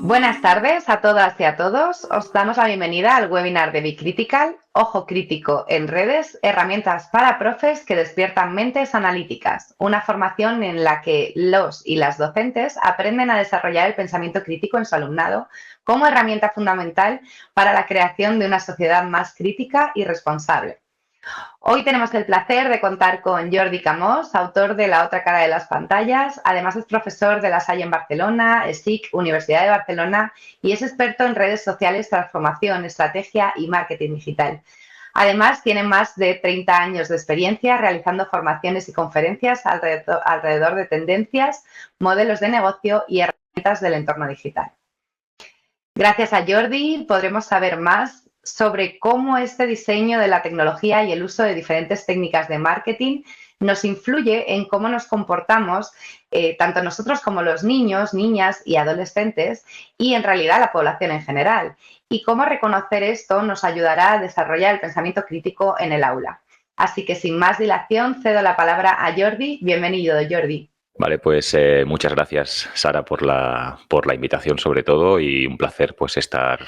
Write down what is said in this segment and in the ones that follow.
Buenas tardes a todas y a todos. Os damos la bienvenida al webinar de Bicritical, Ojo Crítico en Redes, herramientas para profes que despiertan mentes analíticas, una formación en la que los y las docentes aprenden a desarrollar el pensamiento crítico en su alumnado como herramienta fundamental para la creación de una sociedad más crítica y responsable. Hoy tenemos el placer de contar con Jordi Camós, autor de La otra cara de las pantallas. Además es profesor de La Salle en Barcelona, SIC, Universidad de Barcelona, y es experto en redes sociales, transformación, estrategia y marketing digital. Además, tiene más de 30 años de experiencia realizando formaciones y conferencias alrededor de tendencias, modelos de negocio y herramientas del entorno digital. Gracias a Jordi podremos saber más sobre cómo este diseño de la tecnología y el uso de diferentes técnicas de marketing nos influye en cómo nos comportamos, tanto nosotros como los niños, niñas y adolescentes, y en realidad la población en general. Y cómo reconocer esto nos ayudará a desarrollar el pensamiento crítico en el aula. Así que sin más dilación, cedo la palabra a Jordi. Bienvenido, Jordi. Vale, pues muchas gracias, Sara, por la invitación sobre todo y un placer pues estar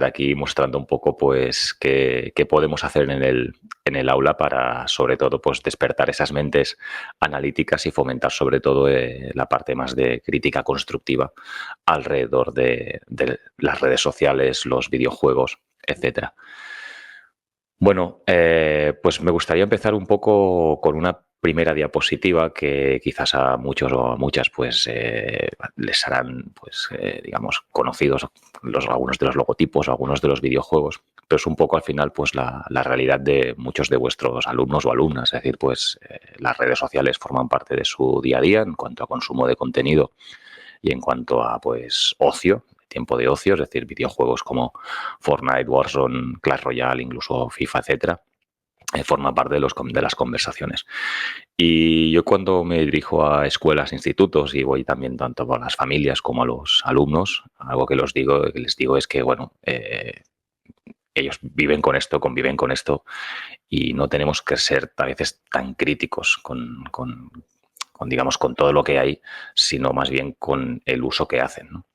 aquí mostrando un poco pues qué podemos hacer en el aula para sobre todo pues despertar esas mentes analíticas y fomentar sobre todo la parte más de crítica constructiva alrededor de las redes sociales, los videojuegos, etcétera. Bueno, pues me gustaría empezar un poco con una primera diapositiva que quizás a muchos o a muchas pues les harán pues digamos conocidos algunos de los logotipos o algunos de los videojuegos, pero es un poco al final pues la realidad de muchos de vuestros alumnos o alumnas, es decir, pues las redes sociales forman parte de su día a día en cuanto a consumo de contenido y en cuanto a pues ocio, tiempo de ocio, es decir, videojuegos como Fortnite, Warzone, Clash Royale, incluso FIFA, etcétera, forman parte de las conversaciones. Y yo cuando me dirijo a escuelas, institutos y voy también tanto a las familias como a los alumnos, algo que les digo es que, bueno, ellos viven con esto, conviven con esto y no tenemos que ser a veces tan críticos digamos, con todo lo que hay, sino más bien con el uso que hacen, ¿no?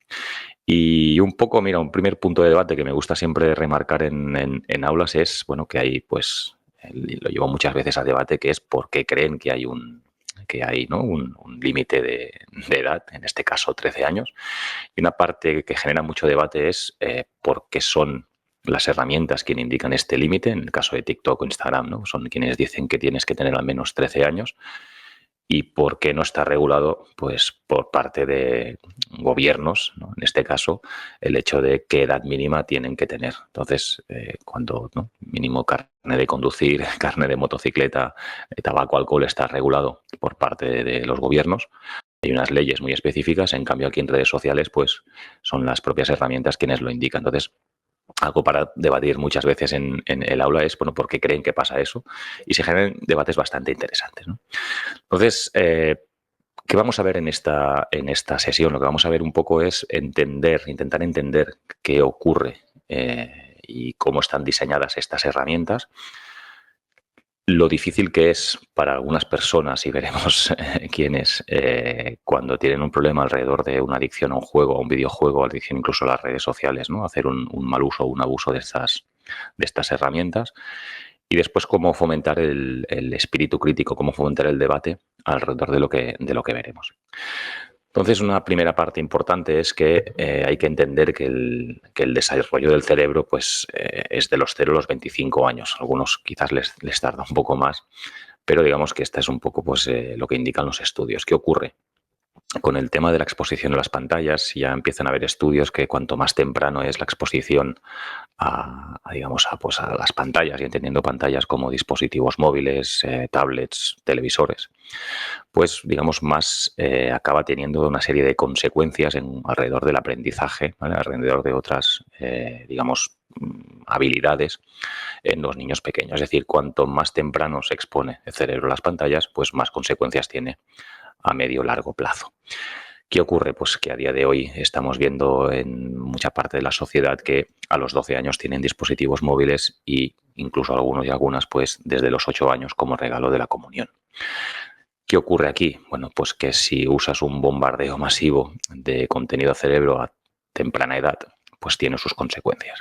Y un poco, mira, un primer punto de debate que me gusta siempre remarcar en aulas es, bueno, que hay, pues, lo llevo muchas veces a debate, que es por qué creen que hay ¿no? un límite de edad, en este caso 13 años. Y una parte que genera mucho debate es por qué son las herramientas quienes indican este límite, en el caso de TikTok o Instagram, ¿no? Son quienes dicen que tienes que tener al menos 13 años y por qué no está regulado pues por parte de gobiernos, ¿no? En este caso, el hecho de qué edad mínima tienen que tener. Entonces, cuando ¿no? mínimo carne de conducir, carne de motocicleta, tabaco, alcohol está regulado por parte de los gobiernos, hay unas leyes muy específicas, en cambio aquí en redes sociales pues son las propias herramientas quienes lo indican. Entonces, algo para debatir muchas veces en el aula es, bueno, ¿por qué creen que pasa eso? Y se generan debates bastante interesantes, ¿no? Entonces, ¿qué vamos a ver en esta sesión? Lo que vamos a ver un poco es intentar entender qué ocurre y cómo están diseñadas estas herramientas, lo difícil que es para algunas personas, y veremos quiénes, cuando tienen un problema alrededor de una adicción a un juego, a un videojuego, adicción incluso a las redes sociales, ¿no? Hacer un mal uso o un abuso de estas herramientas. Y después cómo fomentar el espíritu crítico, cómo fomentar el debate alrededor de lo que veremos. Entonces, una primera parte importante es que hay que entender que el desarrollo del cerebro pues, es de los 0 a los 25 años. Algunos quizás les tarda un poco más, pero digamos que esta es un poco pues, lo que indican los estudios. ¿Qué ocurre? Con el tema de la exposición a las pantallas ya empiezan a haber estudios que cuanto más temprano es la exposición digamos, pues a las pantallas y entendiendo pantallas como dispositivos móviles, tablets, televisores, pues digamos más acaba teniendo una serie de consecuencias alrededor del aprendizaje, ¿vale? Alrededor de otras, digamos, habilidades en los niños pequeños. Es decir, cuanto más temprano se expone el cerebro a las pantallas, pues más consecuencias tiene a medio o largo plazo. ¿Qué ocurre? Pues que a día de hoy estamos viendo en mucha parte de la sociedad que a los 12 años tienen dispositivos móviles y incluso algunos y algunas pues desde los 8 años como regalo de la comunión. ¿Qué ocurre aquí? Bueno, pues que si usas un bombardeo masivo de contenido a cerebro temprana edad, pues tiene sus consecuencias.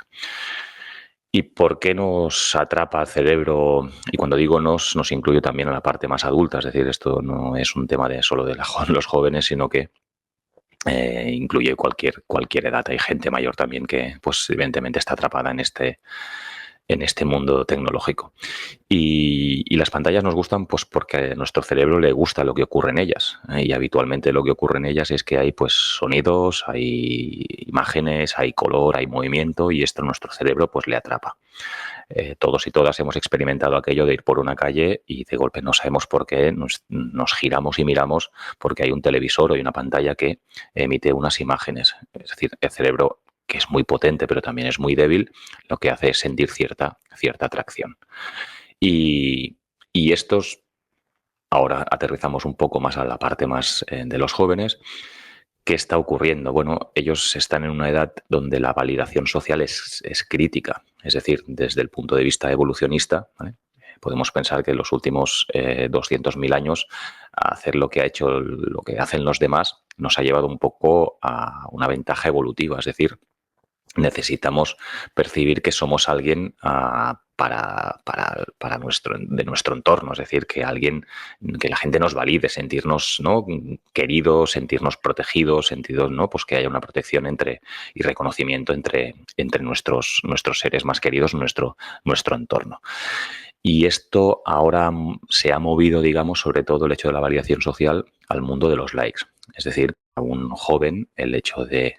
¿Y por qué nos atrapa el cerebro? Y cuando digo nos incluyo también a la parte más adulta, es decir, esto no es un tema de solo de los jóvenes, sino que incluye cualquier edad. Hay gente mayor también que, pues, evidentemente está atrapada en este mundo tecnológico. Y las pantallas nos gustan pues porque a nuestro cerebro le gusta lo que ocurre en ellas. Y habitualmente lo que ocurre en ellas es que hay pues sonidos, hay imágenes, hay color, hay movimiento y esto a nuestro cerebro pues le atrapa. Todos y todas hemos experimentado aquello de ir por una calle y de golpe no sabemos por qué nos giramos y miramos porque hay un televisor o hay una pantalla que emite unas imágenes. Es decir, el cerebro, que es muy potente pero también es muy débil, lo que hace es sentir cierta atracción. Y estos, ahora aterrizamos un poco más a la parte más de los jóvenes. ¿Qué está ocurriendo? Bueno, ellos están en una edad donde la validación social es crítica. Es decir, desde el punto de vista evolucionista, ¿vale? Podemos pensar que en los últimos 200.000 años hacer lo que ha hecho, lo que hacen los demás, nos ha llevado un poco a una ventaja evolutiva. Es decir, necesitamos percibir que somos alguien para nuestro entorno, es decir, que la gente nos valide, sentirnos, ¿no?, queridos, sentirnos protegidos, sentirnos, ¿no?, pues que haya una protección y reconocimiento entre nuestros seres más queridos, nuestro entorno. Y esto ahora se ha movido, digamos, sobre todo el hecho de la validación social al mundo de los likes. Es decir, a un joven el hecho de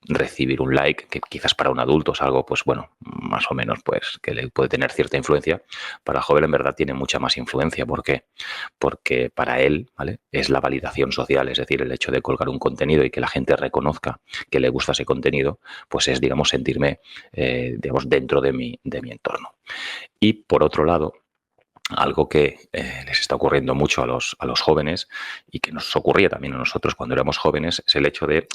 recibir un like, que quizás para un adulto es algo, pues bueno, más o menos, pues que le puede tener cierta influencia, para el joven en verdad tiene mucha más influencia. ¿Por qué? Porque para él, ¿vale?, es la validación social, es decir, el hecho de colgar un contenido y que la gente reconozca que le gusta ese contenido, pues es, digamos, sentirme, digamos, dentro de mi entorno. Y por otro lado, algo que les está ocurriendo mucho a los jóvenes y que nos ocurría también a nosotros cuando éramos jóvenes es el hecho de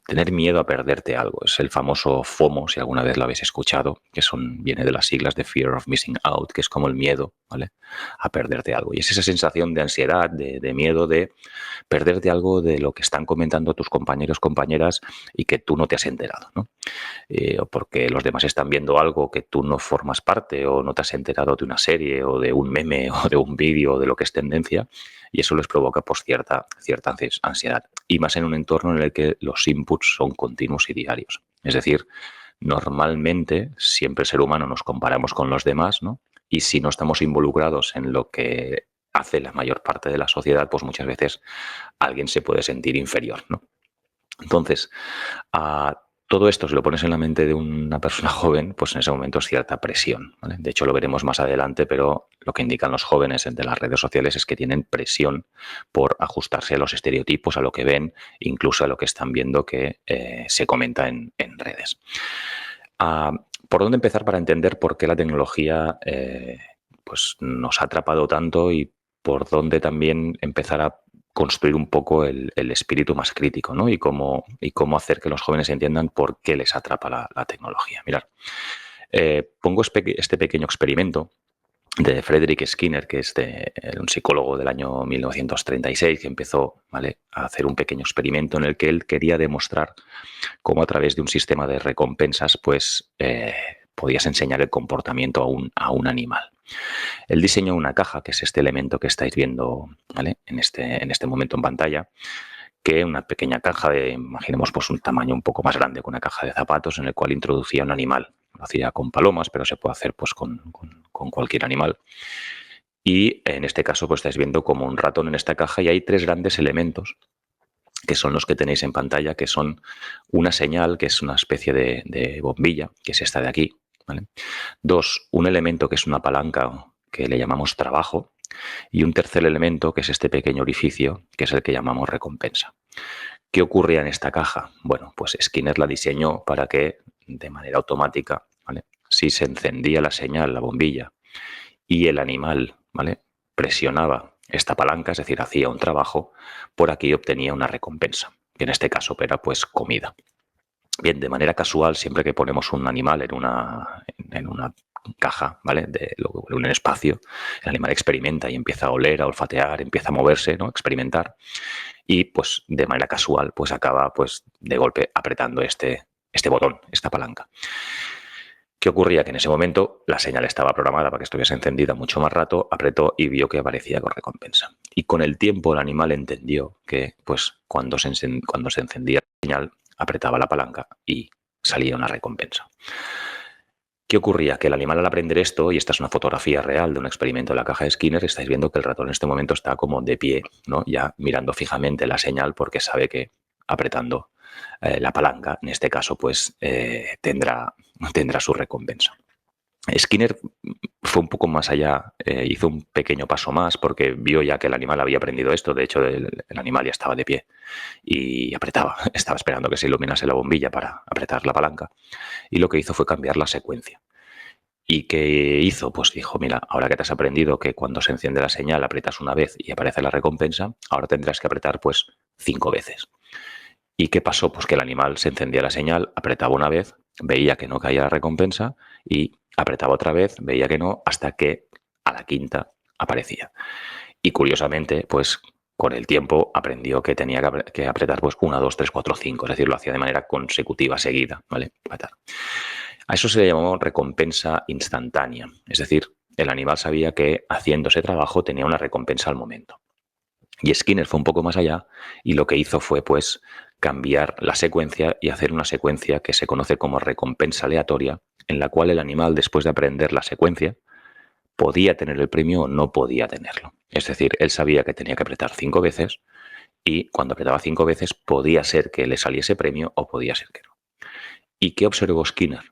tener miedo a perderte algo. Es el famoso FOMO, si alguna vez lo habéis escuchado, que viene de las siglas de Fear of Missing Out, que es como el miedo, ¿vale?, a perderte algo. Y es esa sensación de ansiedad, de miedo de perderte algo de lo que están comentando tus compañeros, compañeras y que tú no te has enterado, ¿no? O porque los demás están viendo algo que tú no formas parte o no te has enterado de una serie o de un meme o de un vídeo o de lo que es tendencia, y eso les provoca pues cierta ansiedad. Y más en un entorno en el que los inputs son continuos y diarios. Es decir, normalmente siempre el ser humano nos comparamos con los demás, ¿no? Y si no estamos involucrados en lo que hace la mayor parte de la sociedad, pues muchas veces alguien se puede sentir inferior, ¿no? Entonces, a todo esto, si lo pones en la mente de una persona joven, pues en ese momento es cierta presión, ¿vale? De hecho, lo veremos más adelante, pero lo que indican los jóvenes de las redes sociales es que tienen presión por ajustarse a los estereotipos, a lo que ven, incluso a lo que están viendo que se comenta en redes. ¿Por dónde empezar para entender por qué la tecnología pues nos ha atrapado tanto y por dónde también empezar a construir un poco el espíritu más crítico, ¿no? Y cómo hacer que los jóvenes entiendan por qué les atrapa la tecnología? Mirad, pongo este pequeño experimento de Frederick Skinner, que es un psicólogo del año 1936, que empezó, ¿vale?, a hacer un pequeño experimento en el que él quería demostrar cómo a través de un sistema de recompensas pues podías enseñar el comportamiento a un animal. Él diseñó una caja, que es este elemento que estáis viendo, ¿vale?, en este momento en pantalla, que una pequeña caja imaginemos pues un tamaño un poco más grande que una caja de zapatos, en el cual introducía un animal. Lo hacía con palomas, pero se puede hacer pues con cualquier animal. Y en este caso pues estáis viendo como un ratón en esta caja y hay tres grandes elementos que son los que tenéis en pantalla, que son una señal, que es una especie de bombilla, que es esta de aquí, ¿vale? Dos, un elemento que es una palanca que le llamamos trabajo, y un tercer elemento que es este pequeño orificio, que es el que llamamos recompensa. ¿Qué ocurría en esta caja? Bueno, pues Skinner la diseñó para que de manera automática, ¿vale?, si se encendía la señal, la bombilla, y el animal, ¿vale?, presionaba esta palanca, es decir, hacía un trabajo, por aquí obtenía una recompensa, que en este caso era pues comida. Bien, de manera casual, siempre que ponemos un animal en una caja, ¿vale?, en un espacio, el animal experimenta y empieza a oler, a olfatear, empieza a moverse, ¿no?, experimentar, y pues de manera casual pues acaba pues de golpe apretando este este botón, esta palanca. ¿Qué ocurría? Que en ese momento la señal estaba programada para que estuviese encendida mucho más rato, apretó y vio que aparecía con recompensa. Y con el tiempo el animal entendió que pues, cuando se encendía la señal, apretaba la palanca y salía una recompensa. ¿Qué ocurría? Que el animal al aprender esto, y esta es una fotografía real de un experimento de la caja de Skinner, estáis viendo que el ratón en este momento está como de pie, ¿no? Ya mirando fijamente la señal porque sabe que apretando la palanca, en este caso, pues tendrá su recompensa. Skinner fue un poco más allá, hizo un pequeño paso más porque vio ya que el animal había aprendido esto. De hecho, el animal ya estaba de pie y apretaba, estaba esperando que se iluminase la bombilla para apretar la palanca, y lo que hizo fue cambiar la secuencia. ¿Y qué hizo? Pues dijo, mira, ahora que te has aprendido que cuando se enciende la señal aprietas una vez y aparece la recompensa, ahora tendrás que apretar pues 5 veces. ¿Y qué pasó? Pues que el animal se encendía la señal, apretaba una vez, veía que no caía la recompensa y apretaba otra vez, veía que no, hasta que a la quinta aparecía. Y curiosamente, pues con el tiempo aprendió que tenía que apretar pues 1, 2, 3, 4, 5, es decir, lo hacía de manera consecutiva, seguida, ¿vale? A eso se le llamó recompensa instantánea, es decir, el animal sabía que haciendo ese trabajo tenía una recompensa al momento. Y Skinner fue un poco más allá y lo que hizo fue pues cambiar la secuencia y hacer una secuencia que se conoce como recompensa aleatoria, en la cual el animal, después de aprender la secuencia, podía tener el premio o no podía tenerlo. Es decir, él sabía que tenía que apretar 5 veces y cuando apretaba 5 veces podía ser que le saliese premio o podía ser que no. ¿Y qué observó Skinner?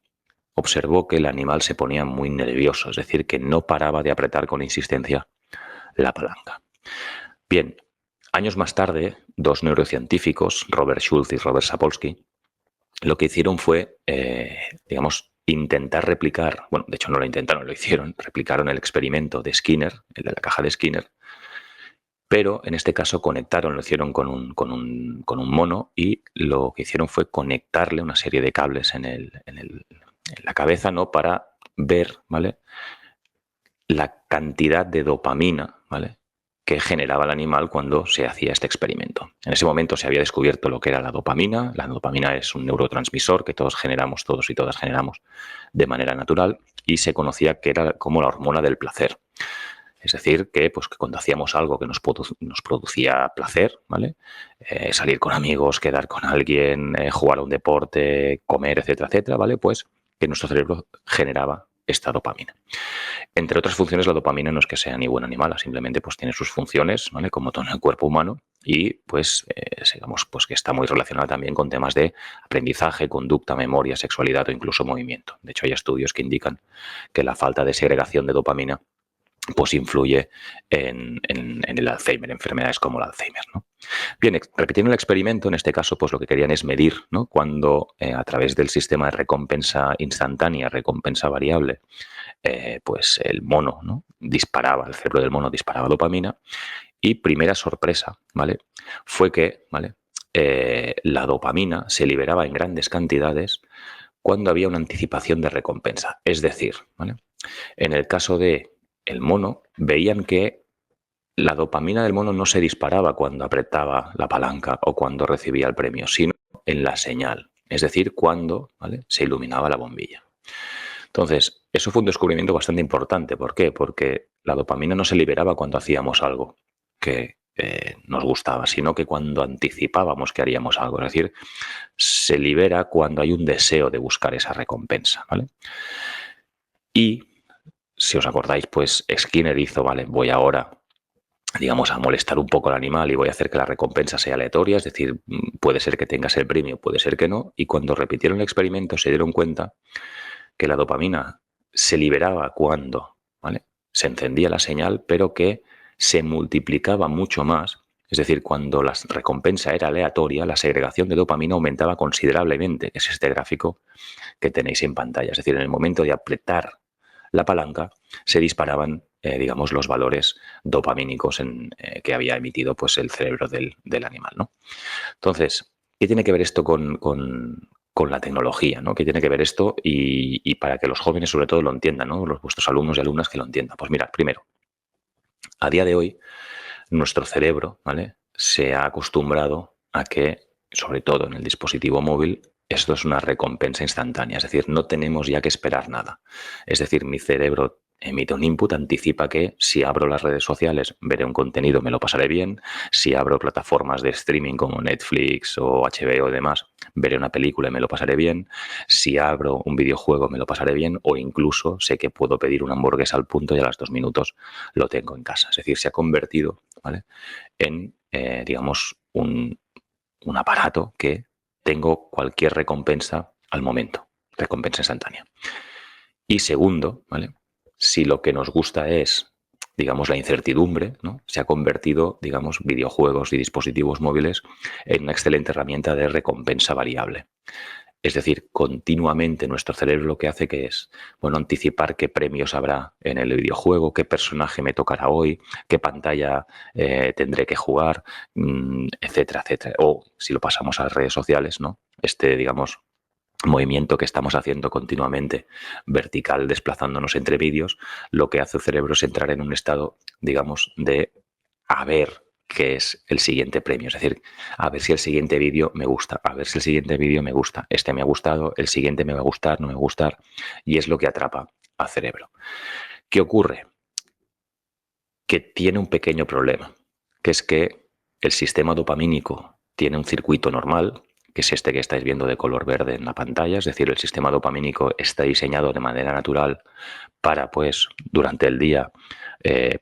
Observó que el animal se ponía muy nervioso, es decir, que no paraba de apretar con insistencia la palanca. Bien, años más tarde, dos neurocientíficos, Robert Schultz y Robert Sapolsky, lo que hicieron fue, digamos, intentar replicar, bueno, de hecho no lo intentaron, lo hicieron, replicaron el experimento de Skinner, el de la caja de Skinner, pero en este caso conectaron, lo hicieron con un mono y lo que hicieron fue conectarle una serie de cables en la cabeza, ¿no? Para ver, ¿vale?, la cantidad de dopamina, ¿vale?, que generaba el animal cuando se hacía este experimento. En ese momento se había descubierto lo que era la dopamina. La dopamina es un neurotransmisor que todos y todas generamos de manera natural y se conocía que era como la hormona del placer. Es decir, que, pues, que cuando hacíamos algo que nos producía placer, ¿vale? Salir con amigos, quedar con alguien, jugar a un deporte, comer, etcétera, etcétera, ¿vale? Pues que nuestro cerebro generaba esta dopamina. Entre otras funciones, la dopamina no es que sea ni buena ni mala, simplemente pues tiene sus funciones, ¿vale?, como todo en el cuerpo humano, y pues digamos pues que está muy relacionada también con temas de aprendizaje, conducta, memoria, sexualidad o incluso movimiento. De hecho, hay estudios que indican que la falta de segregación de dopamina pues influye en el Alzheimer, enfermedades como el Alzheimer, ¿no? Bien, repitiendo el experimento, en este caso, pues lo que querían es medir, ¿no?, cuando a través del sistema de recompensa instantánea, recompensa variable, pues el mono, ¿no?, disparaba, el cerebro del mono disparaba dopamina, y primera sorpresa, ¿vale?, fue que, ¿vale?, la dopamina se liberaba en grandes cantidades cuando había una anticipación de recompensa. Es decir, ¿vale?, en el caso de el mono, veían que la dopamina del mono no se disparaba cuando apretaba la palanca o cuando recibía el premio, sino en la señal, es decir, cuando, ¿vale?, se iluminaba la bombilla. Entonces, eso fue un descubrimiento bastante importante. ¿Por qué? Porque la dopamina no se liberaba cuando hacíamos algo que nos gustaba, sino que cuando anticipábamos que haríamos algo. Es decir, se libera cuando hay un deseo de buscar esa recompensa, ¿vale? Y si os acordáis, pues Skinner hizo, vale, voy ahora, digamos, a molestar un poco al animal y voy a hacer que la recompensa sea aleatoria, es decir, puede ser que tengas el premio, puede ser que no, y cuando repitieron el experimento se dieron cuenta que la dopamina se liberaba cuando, ¿vale?, se encendía la señal, pero que se multiplicaba mucho más, es decir, cuando la recompensa era aleatoria, la segregación de dopamina aumentaba considerablemente, que es este gráfico que tenéis en pantalla. Es decir, en el momento de apretar la palanca se disparaban, digamos, los valores dopamínicos que había emitido pues, el cerebro del animal, ¿no? Entonces, ¿qué tiene que ver esto con la tecnología, ¿no? ¿Qué tiene que ver esto? Y para que los jóvenes sobre todo lo entiendan, ¿no?, vuestros alumnos y alumnas que lo entiendan. Pues mirad, primero, a día de hoy nuestro cerebro, ¿vale?, se ha acostumbrado a que, sobre todo en el dispositivo móvil, esto es una recompensa instantánea, es decir, no tenemos ya que esperar nada. Es decir, mi cerebro emite un input, anticipa que si abro las redes sociales veré un contenido, me lo pasaré bien. Si abro plataformas de streaming como Netflix o HBO y demás, veré una película y me lo pasaré bien. Si abro un videojuego me lo pasaré bien, o incluso sé que puedo pedir una hamburguesa al punto y a los 2 minutos lo tengo en casa. Es decir, se ha convertido, ¿vale?, en, digamos, un aparato que tengo cualquier recompensa al momento, recompensa instantánea. Y segundo, ¿vale?, si lo que nos gusta es, digamos, la incertidumbre, ¿no?, se ha convertido, digamos, videojuegos y dispositivos móviles en una excelente herramienta de recompensa variable. Es decir, continuamente nuestro cerebro lo que hace que es, bueno, anticipar qué premios habrá en el videojuego, qué personaje me tocará hoy, qué pantalla tendré que jugar, etcétera, etcétera. O si lo pasamos a las redes sociales, ¿no?, digamos, movimiento que estamos haciendo continuamente vertical, desplazándonos entre vídeos, lo que hace el cerebro es entrar en un estado, digamos, de a ver qué es el siguiente premio. Es decir, a ver si el siguiente vídeo me gusta, a ver si el siguiente vídeo me gusta. Este me ha gustado, el siguiente me va a gustar, no me va a gustar. Y es lo que atrapa al cerebro. ¿Qué ocurre? Que tiene un pequeño problema, que es que el sistema dopamínico tiene un circuito normal, que es este que estáis viendo de color verde en la pantalla. Es decir, el sistema dopamínico está diseñado de manera natural para, pues, durante el día,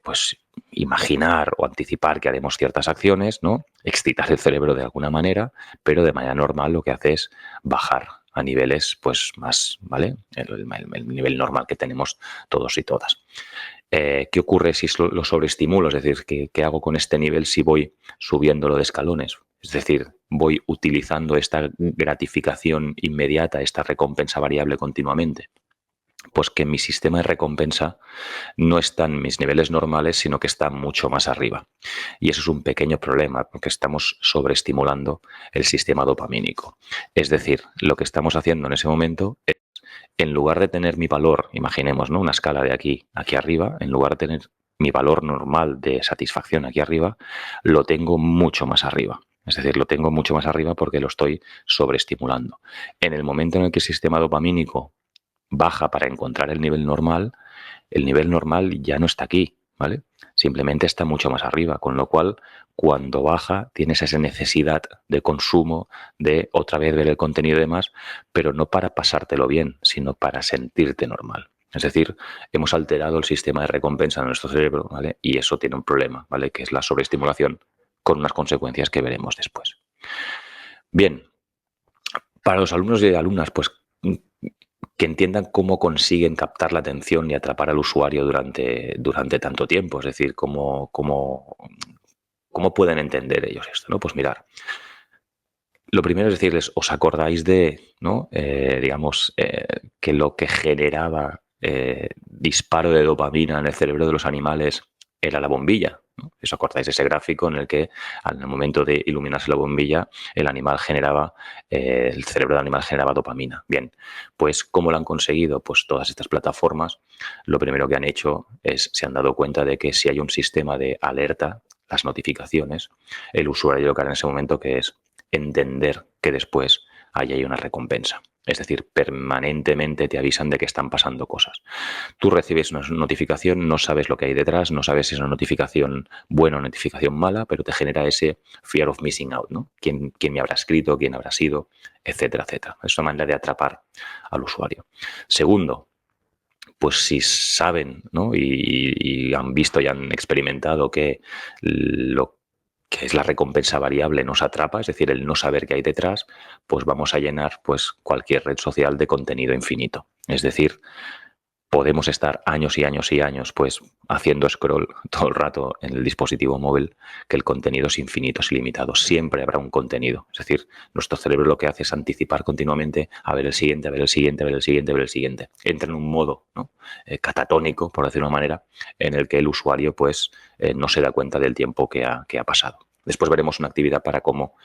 pues, imaginar o anticipar que haremos ciertas acciones, ¿no?, excitar el cerebro de alguna manera, pero de manera normal lo que hace es bajar a niveles, pues, más, ¿vale?, el nivel normal que tenemos todos y todas. ¿Qué ocurre si lo sobreestimulo? Es decir, ¿qué hago con este nivel si voy subiéndolo de escalones? Es decir, voy utilizando esta gratificación inmediata, esta recompensa variable continuamente. Pues que mi sistema de recompensa no está en mis niveles normales, sino que está mucho más arriba. Y eso es un pequeño problema, porque estamos sobreestimulando el sistema dopamínico. Es decir, lo que estamos haciendo en ese momento es, en lugar de tener mi valor, imaginemos, ¿no?, una escala de aquí arriba, en lugar de tener mi valor normal de satisfacción aquí arriba, lo tengo mucho más arriba. Es decir, lo tengo mucho más arriba porque lo estoy sobreestimulando. En el momento en el que el sistema dopamínico baja para encontrar el nivel normal ya no está aquí, ¿vale? Simplemente está mucho más arriba, con lo cual, cuando baja, tienes esa necesidad de consumo, de otra vez ver el contenido y demás, pero no para pasártelo bien, sino para sentirte normal. Es decir, hemos alterado el sistema de recompensa de nuestro cerebro, ¿vale? Y eso tiene un problema, ¿vale?, que es la sobreestimulación, con unas consecuencias que veremos después. Bien, para los alumnos y alumnas, pues, que entiendan cómo consiguen captar la atención y atrapar al usuario durante tanto tiempo. Es decir, cómo pueden entender ellos esto, ¿no? Pues mirar, lo primero es decirles, ¿os acordáis de, ¿no?, digamos, que lo que generaba disparo de dopamina en el cerebro de los animales era la bombilla, ¿no? ¿Os acordáis de ese gráfico en el que al momento de iluminarse la bombilla el cerebro del animal generaba dopamina? Bien, pues ¿cómo lo han conseguido? Pues todas estas plataformas, lo primero que han hecho es, se han dado cuenta de que si hay un sistema de alerta, las notificaciones, el usuario lo que hará en ese momento que es entender que después hay una recompensa. Es decir, permanentemente te avisan de que están pasando cosas. Tú recibes una notificación, no sabes lo que hay detrás, no sabes si es una notificación buena o una notificación mala, pero te genera ese fear of missing out, ¿no? ¿Quién me habrá escrito? ¿Quién habrá sido? Etcétera, etcétera. Es una manera de atrapar al usuario. Segundo, pues si saben, ¿no?, y han visto y han experimentado que lo que es la recompensa variable nos atrapa, es decir, el no saber qué hay detrás, pues vamos a llenar, pues, cualquier red social de contenido infinito. Es decir, podemos estar años y años y años, pues, haciendo scroll todo el rato en el dispositivo móvil, que el contenido es infinito, es ilimitado. Siempre habrá un contenido. Es decir, nuestro cerebro lo que hace es anticipar continuamente a ver el siguiente, a ver el siguiente, a ver el siguiente, a ver el siguiente. Entra en un modo, ¿no?, catatónico, por decirlo de una manera, en el que el usuario, pues, no se da cuenta del tiempo que ha pasado. Después veremos una actividad para cómo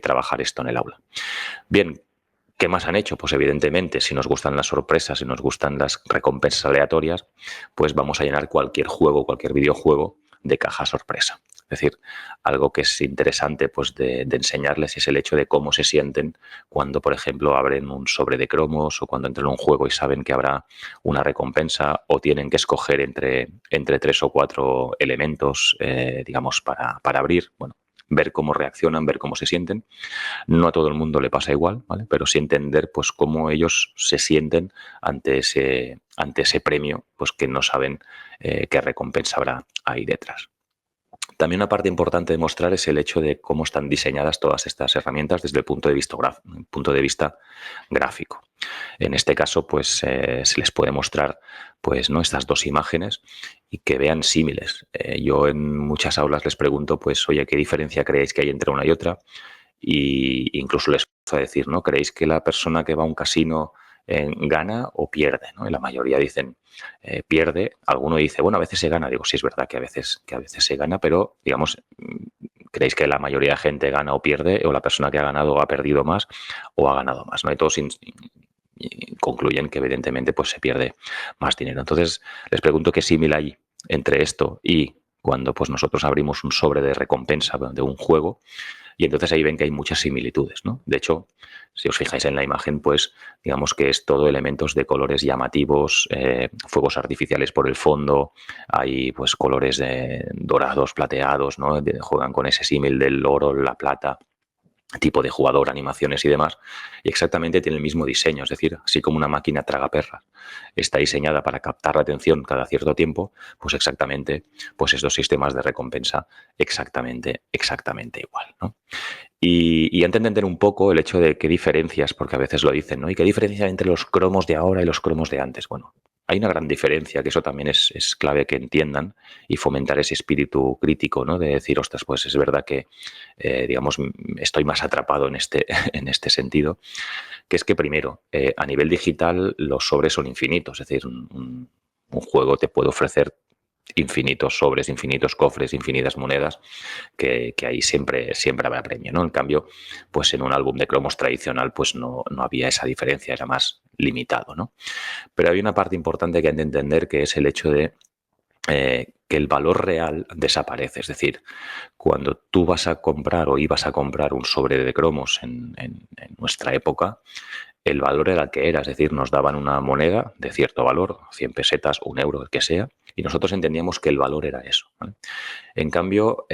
trabajar esto en el aula. Bien, ¿qué más han hecho? Pues evidentemente, si nos gustan las sorpresas, si nos gustan las recompensas aleatorias, pues vamos a llenar cualquier juego, cualquier videojuego de caja sorpresa. Es decir, algo que es interesante pues, de enseñarles es el hecho de cómo se sienten cuando, por ejemplo, abren un sobre de cromos o cuando entran a un juego y saben que habrá una recompensa o tienen que escoger entre 3 o 4 elementos, digamos, para abrir. Bueno, ver cómo reaccionan, ver cómo se sienten. No a todo el mundo le pasa igual, ¿vale? Pero sí entender pues, cómo ellos se sienten ante ese premio, pues que no saben qué recompensa habrá ahí detrás. También una parte importante de mostrar es el hecho de cómo están diseñadas todas estas herramientas desde el punto de vista gráfico. En este caso, pues se les puede mostrar pues, ¿no? estas dos imágenes y que vean símiles. Yo en muchas aulas les pregunto, pues, oye, ¿qué diferencia creéis que hay entre una y otra? Y incluso les puedo decir, ¿no? ¿Creéis que la persona que va a un casino gana o pierde? ¿No? Y la mayoría dicen pierde. Alguno dice, bueno, a veces se gana. Digo, sí, es verdad que a veces se gana, pero digamos, ¿creéis que la mayoría de gente gana o pierde? ¿O la persona que ha ganado ha perdido más o ha ganado más? ¿No? Y todos concluyen que evidentemente pues, se pierde más dinero. Entonces, les pregunto qué símil hay entre esto y cuando pues, nosotros abrimos un sobre de recompensa de un juego. Y entonces ahí ven que hay muchas similitudes, ¿no? De hecho, si os fijáis en la imagen, pues digamos que es todo elementos de colores llamativos, fuegos artificiales por el fondo, hay pues colores dorados, plateados, ¿no? Juegan con ese símil del oro, la plata, tipo de jugador, animaciones y demás, y exactamente tiene el mismo diseño, es decir, así como una máquina tragaperras está diseñada para captar la atención cada cierto tiempo, pues exactamente, pues estos sistemas de recompensa exactamente igual, ¿no? Y antes de entender un poco el hecho de qué diferencias, porque a veces lo dicen, ¿no? ¿Y qué diferencia hay entre los cromos de ahora y los cromos de antes? Bueno, hay una gran diferencia, que eso también es clave que entiendan y fomentar ese espíritu crítico, ¿no? De decir, ostras, pues es verdad que, digamos, estoy más atrapado en en este sentido, que es que primero, a nivel digital los sobres son infinitos, es decir, un juego te puede ofrecer infinitos sobres, infinitos cofres, infinitas monedas, que ahí siempre habrá premio, ¿no? En cambio, pues en un álbum de cromos tradicional, pues no había esa diferencia, era más limitado, ¿no? Pero hay una parte importante que hay de entender, que es el hecho de que el valor real desaparece. Es decir, cuando tú vas a comprar o ibas a comprar un sobre de cromos en nuestra época, el valor era el que era, es decir, nos daban una moneda de cierto valor, 100 pesetas, 1 euro, el que sea, y nosotros entendíamos que el valor era eso, ¿vale? En cambio,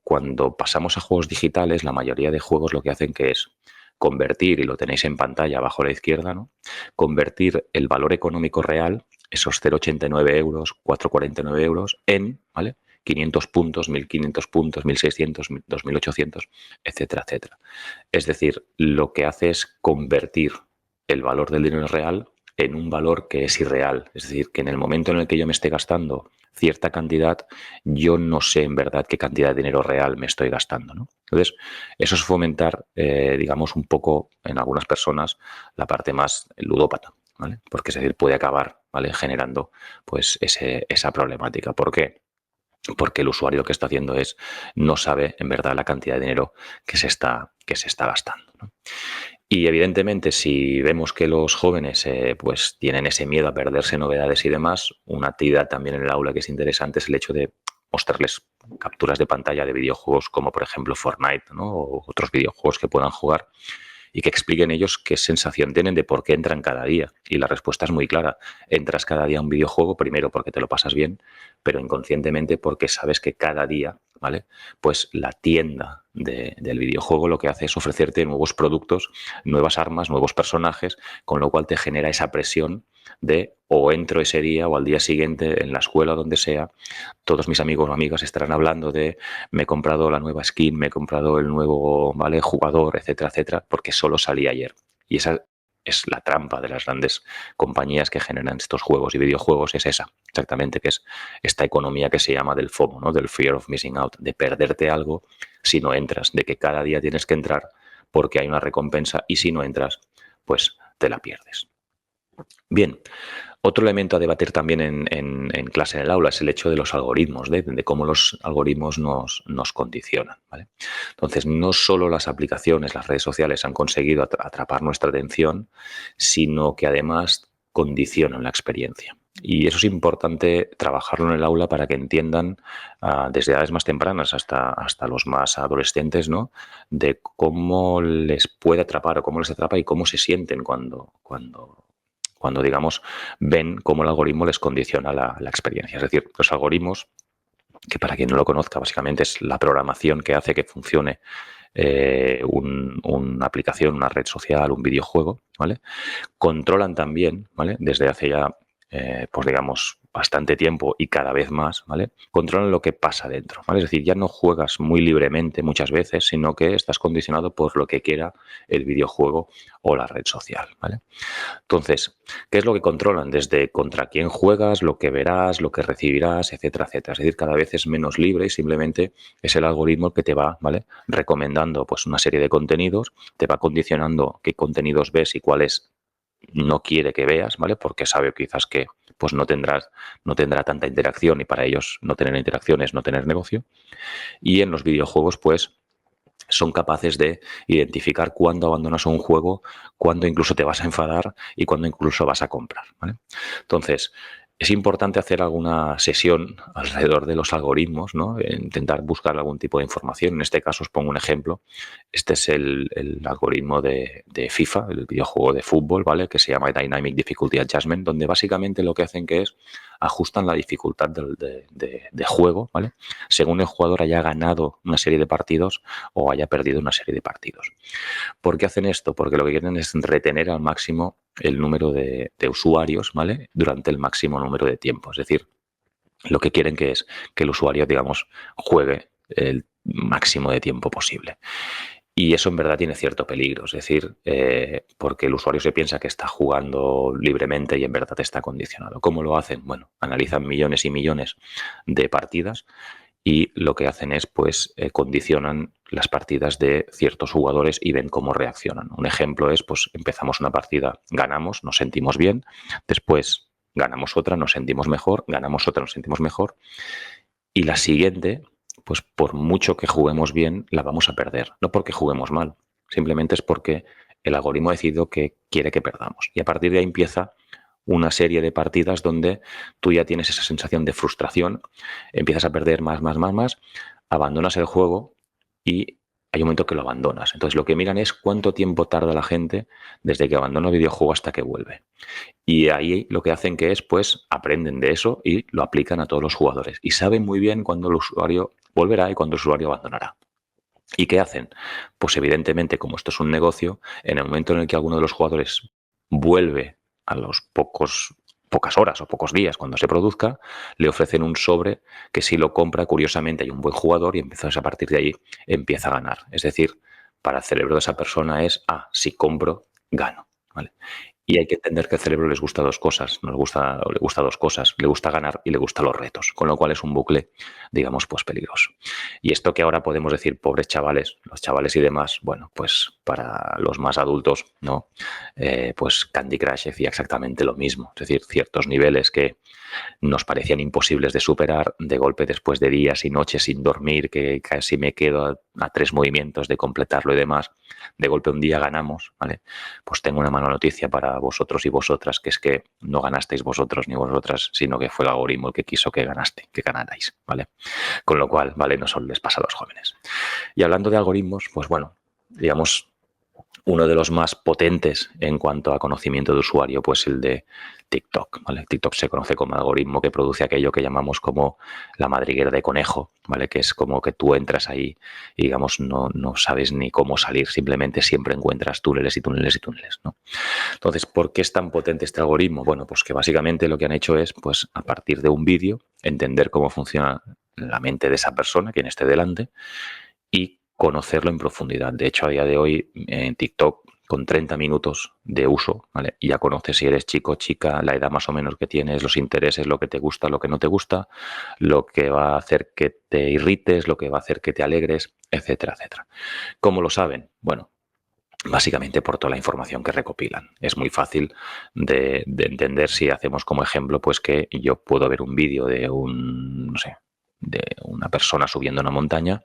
cuando pasamos a juegos digitales, la mayoría de juegos lo que hacen que es convertir, y lo tenéis en pantalla abajo a la izquierda, ¿no? Convertir el valor económico real, esos 0,89 euros, 4,49 euros, en, ¿vale? 500 puntos, 1.500 puntos, 1.600, 2.800, etcétera, etcétera. Es decir, lo que hace es convertir el valor del dinero real en un valor que es irreal. Es decir, que en el momento en el que yo me esté gastando cierta cantidad, yo no sé en verdad qué cantidad de dinero real me estoy gastando, ¿no? Entonces, eso es fomentar, digamos, un poco en algunas personas la parte más ludópata, ¿vale? Porque es decir, puede acabar, ¿vale? Generando pues esa problemática. ¿Por qué? Porque el usuario lo que está haciendo es no sabe en verdad la cantidad de dinero que se está gastando, ¿no? Y evidentemente, si vemos que los jóvenes pues tienen ese miedo a perderse novedades y demás, una actividad también en el aula que es interesante es el hecho de mostrarles capturas de pantalla de videojuegos como por ejemplo Fortnite, ¿no? O otros videojuegos que puedan jugar y que expliquen ellos qué sensación tienen de por qué entran cada día. Y la respuesta es muy clara. Entras cada día a un videojuego, primero porque te lo pasas bien, pero inconscientemente porque sabes que cada día, ¿vale? Pues la tienda del videojuego lo que hace es ofrecerte nuevos productos, nuevas armas, nuevos personajes, con lo cual te genera esa presión de o entro ese día o al día siguiente en la escuela o donde sea, todos mis amigos o amigas estarán hablando de me he comprado la nueva skin, me he comprado el nuevo, ¿vale? Jugador, etcétera, etcétera, porque solo salí ayer. Y esa es la trampa de las grandes compañías que generan estos juegos y videojuegos, es esa, exactamente, que es esta economía que se llama del FOMO, ¿no? Del Fear of Missing Out, de perderte algo si no entras, de que cada día tienes que entrar porque hay una recompensa y si no entras, pues te la pierdes. Bien, otro elemento a debatir también en clase en el aula es el hecho de los algoritmos, de cómo los algoritmos nos condicionan, ¿vale? Entonces, no solo las aplicaciones, las redes sociales han conseguido atrapar nuestra atención, sino que además condicionan la experiencia. Y eso es importante trabajarlo en el aula para que entiendan desde edades más tempranas hasta los más adolescentes, ¿no? De cómo les puede atrapar o cómo les atrapa y cómo se sienten cuando digamos, ven cómo el algoritmo les condiciona la experiencia. Es decir, los algoritmos, que para quien no lo conozca, básicamente es la programación que hace que funcione una aplicación, una red social, un videojuego, ¿vale? Controlan también, ¿vale? Desde hace ya, pues digamos, bastante tiempo y cada vez más, ¿vale? Controlan lo que pasa dentro, ¿vale? Es decir, ya no juegas muy libremente muchas veces, sino que estás condicionado por lo que quiera el videojuego o la red social, ¿vale? Entonces, ¿qué es lo que controlan? Desde contra quién juegas, lo que verás, lo que recibirás, etcétera, etcétera. Es decir, cada vez es menos libre y simplemente es el algoritmo el que te va, ¿vale? Recomendando pues una serie de contenidos, te va condicionando qué contenidos ves y cuáles no quiere que veas, ¿vale? Porque sabe quizás que pues no tendrá tanta interacción y para ellos no tener interacción es no tener negocio. Y en los videojuegos, pues son capaces de identificar cuándo abandonas un juego, cuándo incluso te vas a enfadar y cuándo incluso vas a comprar, ¿vale? Entonces, es importante hacer alguna sesión alrededor de los algoritmos, ¿no? Intentar buscar algún tipo de información. En este caso os pongo un ejemplo. Este es el algoritmo de FIFA, el videojuego de fútbol, ¿vale? Que se llama Dynamic Difficulty Adjustment, donde básicamente lo que hacen que es ajustan la dificultad de juego, ¿vale? Según el jugador haya ganado una serie de partidos o haya perdido una serie de partidos. ¿Por qué hacen esto? Porque lo que quieren es retener al máximo el número de usuarios, ¿vale? Durante el máximo número de tiempo. Es decir, lo que quieren que es que el usuario, digamos, juegue el máximo de tiempo posible. Y eso en verdad tiene cierto peligro, es decir, porque el usuario se piensa que está jugando libremente y en verdad está condicionado. ¿Cómo lo hacen? Bueno, analizan millones y millones de partidas y lo que hacen es, pues, condicionan las partidas de ciertos jugadores y ven cómo reaccionan. Un ejemplo es, pues, empezamos una partida, ganamos, nos sentimos bien, después ganamos otra, nos sentimos mejor, ganamos otra, nos sentimos mejor, y la siguiente, pues por mucho que juguemos bien, la vamos a perder. No porque juguemos mal, simplemente es porque el algoritmo ha decidido que quiere que perdamos. Y a partir de ahí empieza una serie de partidas donde tú ya tienes esa sensación de frustración, empiezas a perder más, abandonas el juego y hay un momento que lo abandonas. Entonces lo que miran es cuánto tiempo tarda la gente desde que abandona el videojuego hasta que vuelve. Y ahí lo que hacen que es, pues, aprenden de eso y lo aplican a todos los jugadores. Y saben muy bien cuándo el usuario volverá y cuándo el usuario abandonará. ¿Y qué hacen? Pues evidentemente, como esto es un negocio, en el momento en el que alguno de los jugadores vuelve a los pocas horas o pocos días cuando se produzca, le ofrecen un sobre que si lo compra, curiosamente hay un buen jugador y entonces a partir de ahí empieza a ganar. Es decir, para el cerebro de esa persona es, si compro, gano. ¿Vale? Y hay que entender que al cerebro les gusta dos cosas, le gusta dos cosas, le gusta ganar y le gustan los retos, con lo cual es un bucle, digamos, pues peligroso. Y esto que ahora podemos decir, pobres chavales, los chavales y demás, bueno, pues para los más adultos, ¿no? Pues Candy Crush decía exactamente lo mismo, es decir, ciertos niveles que nos parecían imposibles de superar, de golpe después de días y noches sin dormir, que casi me quedo a 3 movimientos de completarlo y demás, de golpe un día ganamos, ¿vale? Pues tengo una mala noticia para vosotros y vosotras, que es que no ganasteis vosotros ni vosotras, sino que fue el algoritmo el que quiso que ganarais, ¿vale? Con lo cual, ¿vale? No solo les pasa a los jóvenes. Y hablando de algoritmos, pues bueno, digamos, uno de los más potentes en cuanto a conocimiento de usuario, pues el de TikTok, ¿vale? TikTok se conoce como algoritmo que produce aquello que llamamos como la madriguera de conejo, ¿vale? Que es como que tú entras ahí y, digamos, no sabes ni cómo salir, simplemente siempre encuentras túneles y túneles y túneles, ¿no? Entonces, ¿por qué es tan potente este algoritmo? Bueno, pues que básicamente lo que han hecho es, pues, a partir de un vídeo, entender cómo funciona la mente de esa persona, quien esté delante, y conocerlo en profundidad. De hecho, a día de hoy en TikTok, con 30 minutos de uso, ¿vale? Ya conoces si eres chico, chica, la edad más o menos que tienes, los intereses, lo que te gusta, lo que no te gusta, lo que va a hacer que te irrites, lo que va a hacer que te alegres, etcétera, etcétera. ¿Cómo lo saben? Bueno, básicamente por toda la información que recopilan. Es muy fácil de entender si hacemos como ejemplo, pues que yo puedo ver un vídeo de no sé, de una persona subiendo una montaña.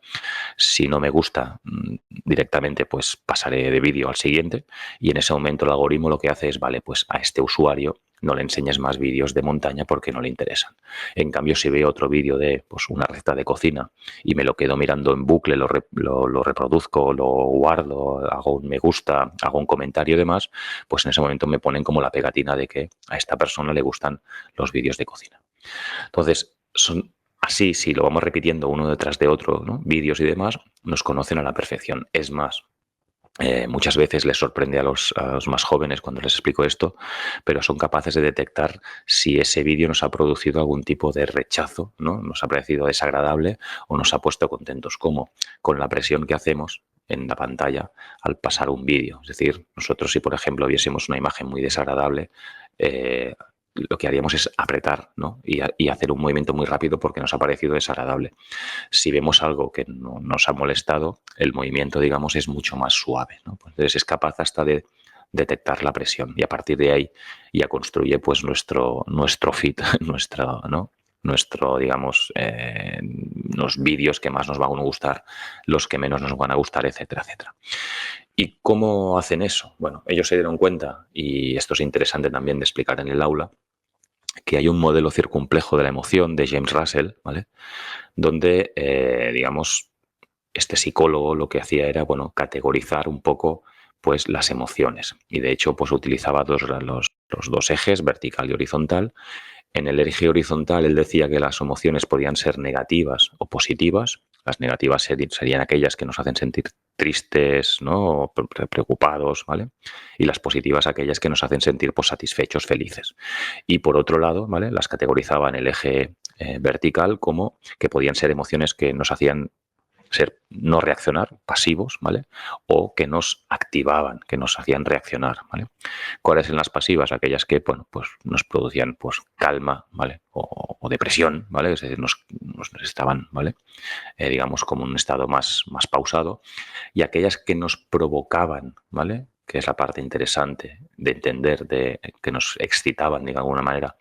Si no me gusta directamente, pues pasaré de vídeo al siguiente y en ese momento el algoritmo lo que hace es, vale, pues a este usuario no le enseñes más vídeos de montaña porque no le interesan. En cambio, si veo otro vídeo de pues, una receta de cocina y me lo quedo mirando en bucle, lo reproduzco, lo guardo, hago un me gusta, hago un comentario y demás, pues en ese momento me ponen como la pegatina de que a esta persona le gustan los vídeos de cocina. Entonces, son así, si lo vamos repitiendo uno detrás de otro, ¿no? Vídeos y demás, nos conocen a la perfección. Es más, muchas veces les sorprende a los más jóvenes cuando les explico esto, pero son capaces de detectar si ese vídeo nos ha producido algún tipo de rechazo, ¿no? Nos ha parecido desagradable o nos ha puesto contentos. ¿Cómo? Con la presión que hacemos en la pantalla al pasar un vídeo. Es decir, nosotros si por ejemplo viésemos una imagen muy desagradable, lo que haríamos es apretar, ¿no? y hacer un movimiento muy rápido porque nos ha parecido desagradable. Si vemos algo que no nos ha molestado, el movimiento, digamos, es mucho más suave, ¿no? Pues entonces es capaz hasta de detectar la presión y a partir de ahí ya construye pues nuestro feed, ¿no? Nuestro, digamos, los vídeos que más nos van a gustar, los que menos nos van a gustar, etcétera, etcétera. ¿Y cómo hacen eso? Bueno, ellos se dieron cuenta, y esto es interesante también de explicar en el aula, que hay un modelo circunplejo de la emoción de James Russell, ¿vale? Donde, digamos, este psicólogo lo que hacía era, bueno, categorizar un poco pues las emociones. Y de hecho, pues utilizaba los dos ejes, vertical y horizontal. En el eje horizontal él decía que las emociones podían ser negativas o positivas. Las negativas serían aquellas que nos hacen sentir tristes, ¿no? O preocupados, ¿vale? Y las positivas aquellas que nos hacen sentir pues, satisfechos, felices. Y por otro lado, ¿vale? Las categorizaba en el eje vertical como que podían ser emociones que nos hacían no reaccionar, pasivos, ¿vale? O que nos activaban, que nos hacían reaccionar, ¿vale? ¿Cuáles eran las pasivas? Aquellas que, bueno, pues nos producían pues calma, ¿vale? O depresión, ¿vale? Es decir, nos estaban, ¿vale? Digamos, como un estado más pausado. Y aquellas que nos provocaban, ¿vale? Que es la parte interesante de entender, que nos excitaban de alguna manera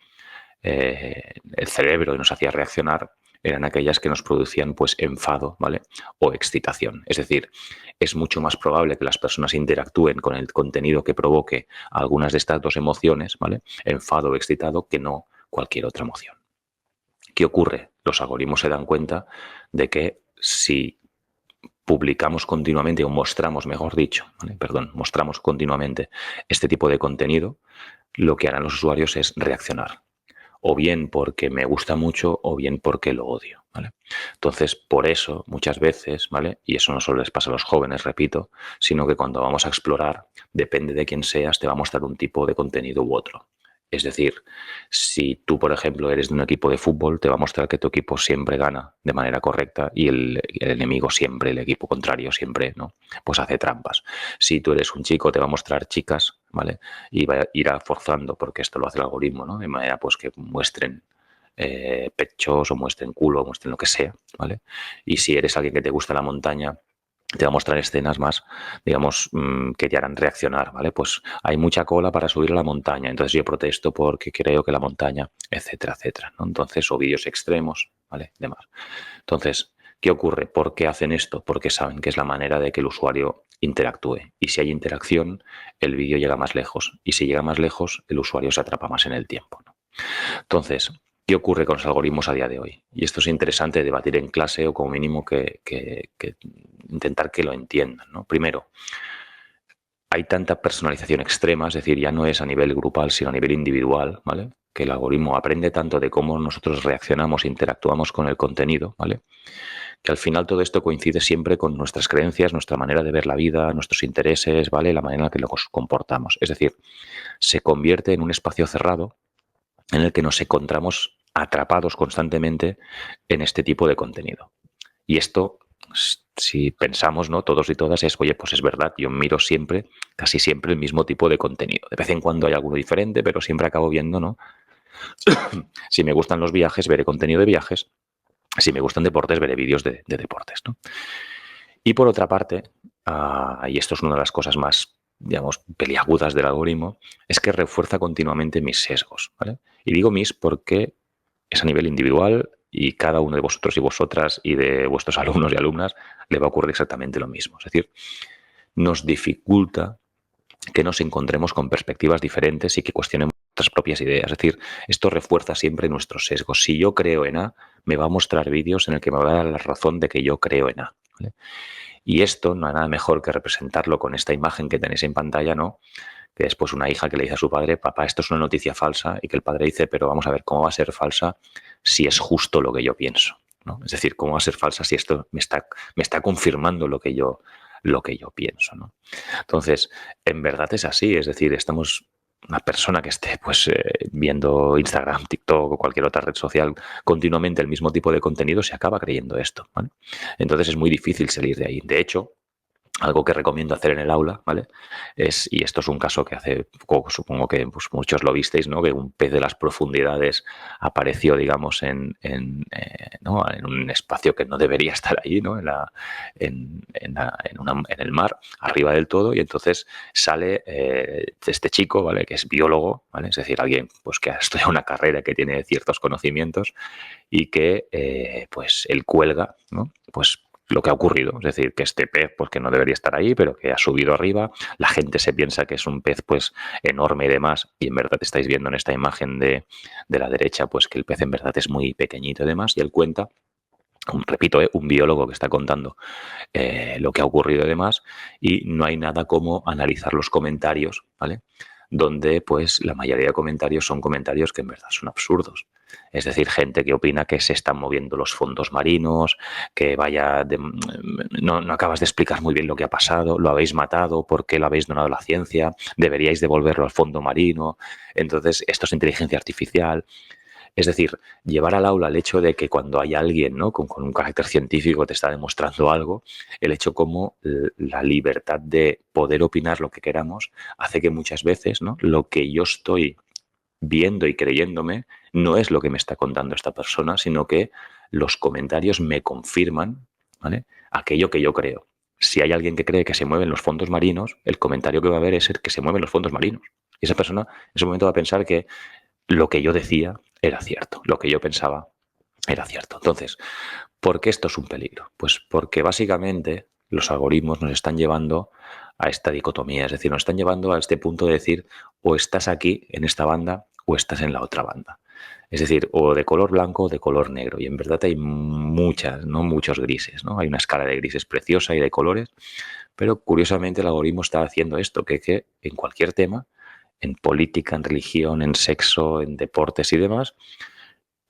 el cerebro y nos hacía reaccionar, eran aquellas que nos producían pues enfado, ¿vale? O excitación. Es decir, es mucho más probable que las personas interactúen con el contenido que provoque algunas de estas dos emociones, ¿vale? Enfado o excitado, que no cualquier otra emoción. ¿Qué ocurre? Los algoritmos se dan cuenta de que si publicamos continuamente o mostramos, mejor dicho, ¿vale? Mostramos continuamente este tipo de contenido, lo que harán los usuarios es reaccionar. O bien porque me gusta mucho o bien porque lo odio, ¿vale? Entonces, por eso, muchas veces, ¿vale? Y eso no solo les pasa a los jóvenes, repito, sino que cuando vamos a explorar, depende de quién seas, te va a mostrar un tipo de contenido u otro. Es decir, si tú, por ejemplo, eres de un equipo de fútbol, te va a mostrar que tu equipo siempre gana de manera correcta y el enemigo siempre, el equipo contrario siempre, ¿no? Pues hace trampas. Si tú eres un chico, te va a mostrar chicas, ¿vale? Y va a ir forzando, porque esto lo hace el algoritmo, ¿no? De manera pues que muestren pechos o muestren culo o muestren lo que sea, ¿vale? Y si eres alguien que te gusta la montaña, te va a mostrar escenas más, digamos, que te harán reaccionar, ¿vale? Pues hay mucha cola para subir a la montaña, entonces yo protesto porque creo que la montaña, etcétera, etcétera, ¿no? Entonces, o vídeos extremos, ¿vale? Demás. Entonces, ¿qué ocurre? ¿Por qué hacen esto? Porque saben que es la manera de que el usuario interactúe. Y si hay interacción, el vídeo llega más lejos. Y si llega más lejos, el usuario se atrapa más en el tiempo, ¿no? Entonces, ¿qué ocurre con los algoritmos a día de hoy? Y esto es interesante debatir en clase o como mínimo que intentar que lo entiendan, ¿no? Primero, hay tanta personalización extrema, es decir, ya no es a nivel grupal, sino a nivel individual, ¿vale? Que el algoritmo aprende tanto de cómo nosotros reaccionamos e interactuamos con el contenido, ¿vale? Que al final todo esto coincide siempre con nuestras creencias, nuestra manera de ver la vida, nuestros intereses, ¿vale? La manera en la que nos comportamos. Es decir, se convierte en un espacio cerrado en el que nos encontramos atrapados constantemente en este tipo de contenido. Y esto, si pensamos, ¿no? Todos y todas, es, oye, pues es verdad, yo miro siempre, casi siempre el mismo tipo de contenido. De vez en cuando hay alguno diferente, pero siempre acabo viendo, ¿no? Si me gustan los viajes, veré contenido de viajes. Si me gustan deportes, veré vídeos de deportes, ¿no? Y por otra parte, y esto es una de las cosas más, digamos, peliagudas del algoritmo, es que refuerza continuamente mis sesgos, ¿vale? Y digo mis porque es a nivel individual y cada uno de vosotros y vosotras y de vuestros alumnos y alumnas le va a ocurrir exactamente lo mismo. Es decir, nos dificulta que nos encontremos con perspectivas diferentes y que cuestionemos nuestras propias ideas. Es decir, esto refuerza siempre nuestros sesgos. Si yo creo en A, me va a mostrar vídeos en el que me va a dar la razón de que yo creo en A, ¿vale? Y esto no hay nada mejor que representarlo con esta imagen que tenéis en pantalla, ¿no? Que después una hija que le dice a su padre, papá, esto es una noticia falsa, y que el padre dice, pero vamos a ver, ¿cómo va a ser falsa si es justo lo que yo pienso? ¿No? Es decir, ¿cómo va a ser falsa si esto me está confirmando lo que yo pienso, ¿no? Entonces, en verdad es así, es decir, una persona que esté pues viendo Instagram, TikTok o cualquier otra red social continuamente el mismo tipo de contenido se acaba creyendo esto, ¿vale? Entonces es muy difícil salir de ahí. De hecho, algo que recomiendo hacer en el aula, ¿vale? Y esto es un caso que hace poco, supongo que pues, muchos lo visteis, ¿no? Que un pez de las profundidades apareció, digamos, ¿no? En un espacio que no debería estar ahí, ¿no? En el mar, arriba del todo, y entonces sale este chico, ¿vale? Que es biólogo, ¿vale? Es decir, alguien pues, que ha estudiado una carrera, que tiene ciertos conocimientos y que, pues, él cuelga, ¿no? Pues lo que ha ocurrido, es decir, que este pez pues que no debería estar ahí, pero que ha subido arriba, la gente se piensa que es un pez pues enorme y demás, y en verdad estáis viendo en esta imagen de la derecha pues que el pez en verdad es muy pequeñito y demás, y él cuenta, repito, un biólogo que está contando lo que ha ocurrido y demás, y no hay nada como analizar los comentarios, ¿vale? Donde pues la mayoría de comentarios son comentarios que en verdad son absurdos. Es decir, gente que opina que se están moviendo los fondos marinos, que no acabas de explicar muy bien lo que ha pasado, lo habéis matado, ¿por qué lo habéis donado a la ciencia? Deberíais devolverlo al fondo marino. Entonces, esto es inteligencia artificial. Es decir, llevar al aula el hecho de que cuando hay alguien, ¿no? con un carácter científico te está demostrando algo, el hecho como la libertad de poder opinar lo que queramos hace que muchas veces, ¿no? Lo que yo estoy viendo y creyéndome no es lo que me está contando esta persona, sino que los comentarios me confirman, ¿vale? Aquello que yo creo. Si hay alguien que cree que se mueven los fondos marinos, el comentario que va a haber es el que se mueven los fondos marinos. Y esa persona en ese momento va a pensar que lo que yo decía era cierto, lo que yo pensaba era cierto. Entonces, ¿por qué esto es un peligro? Pues porque básicamente los algoritmos nos están llevando a esta dicotomía, es decir, nos están llevando a este punto de decir o estás aquí en esta banda o estás en la otra banda. Es decir, o de color blanco o de color negro. Y en verdad hay muchos grises, ¿no? Hay una escala de grises preciosa y de colores, pero curiosamente el algoritmo está haciendo esto, que en cualquier tema, en política, en religión, en sexo, en deportes y demás,